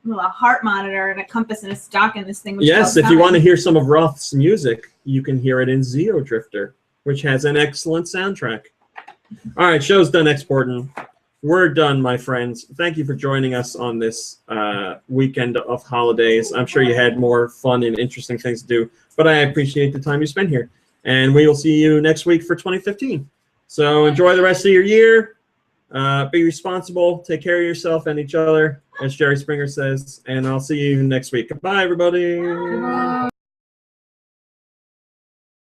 With a heart monitor and a compass and a stock in this thing. which Yes, tells if you time. want to hear some of Roth's music, you can hear it in Zeo Drifter, which has an excellent soundtrack. All right, show's done exporting. We're done, my friends. Thank you for joining us on this weekend of holidays. I'm sure you had more fun and interesting things to do, but I appreciate the time you spent here. And we will see you next week for 2015. So enjoy the rest of your year. Be responsible. Take care of yourself and each other, as Jerry Springer says. And I'll see you next week. Goodbye, everybody.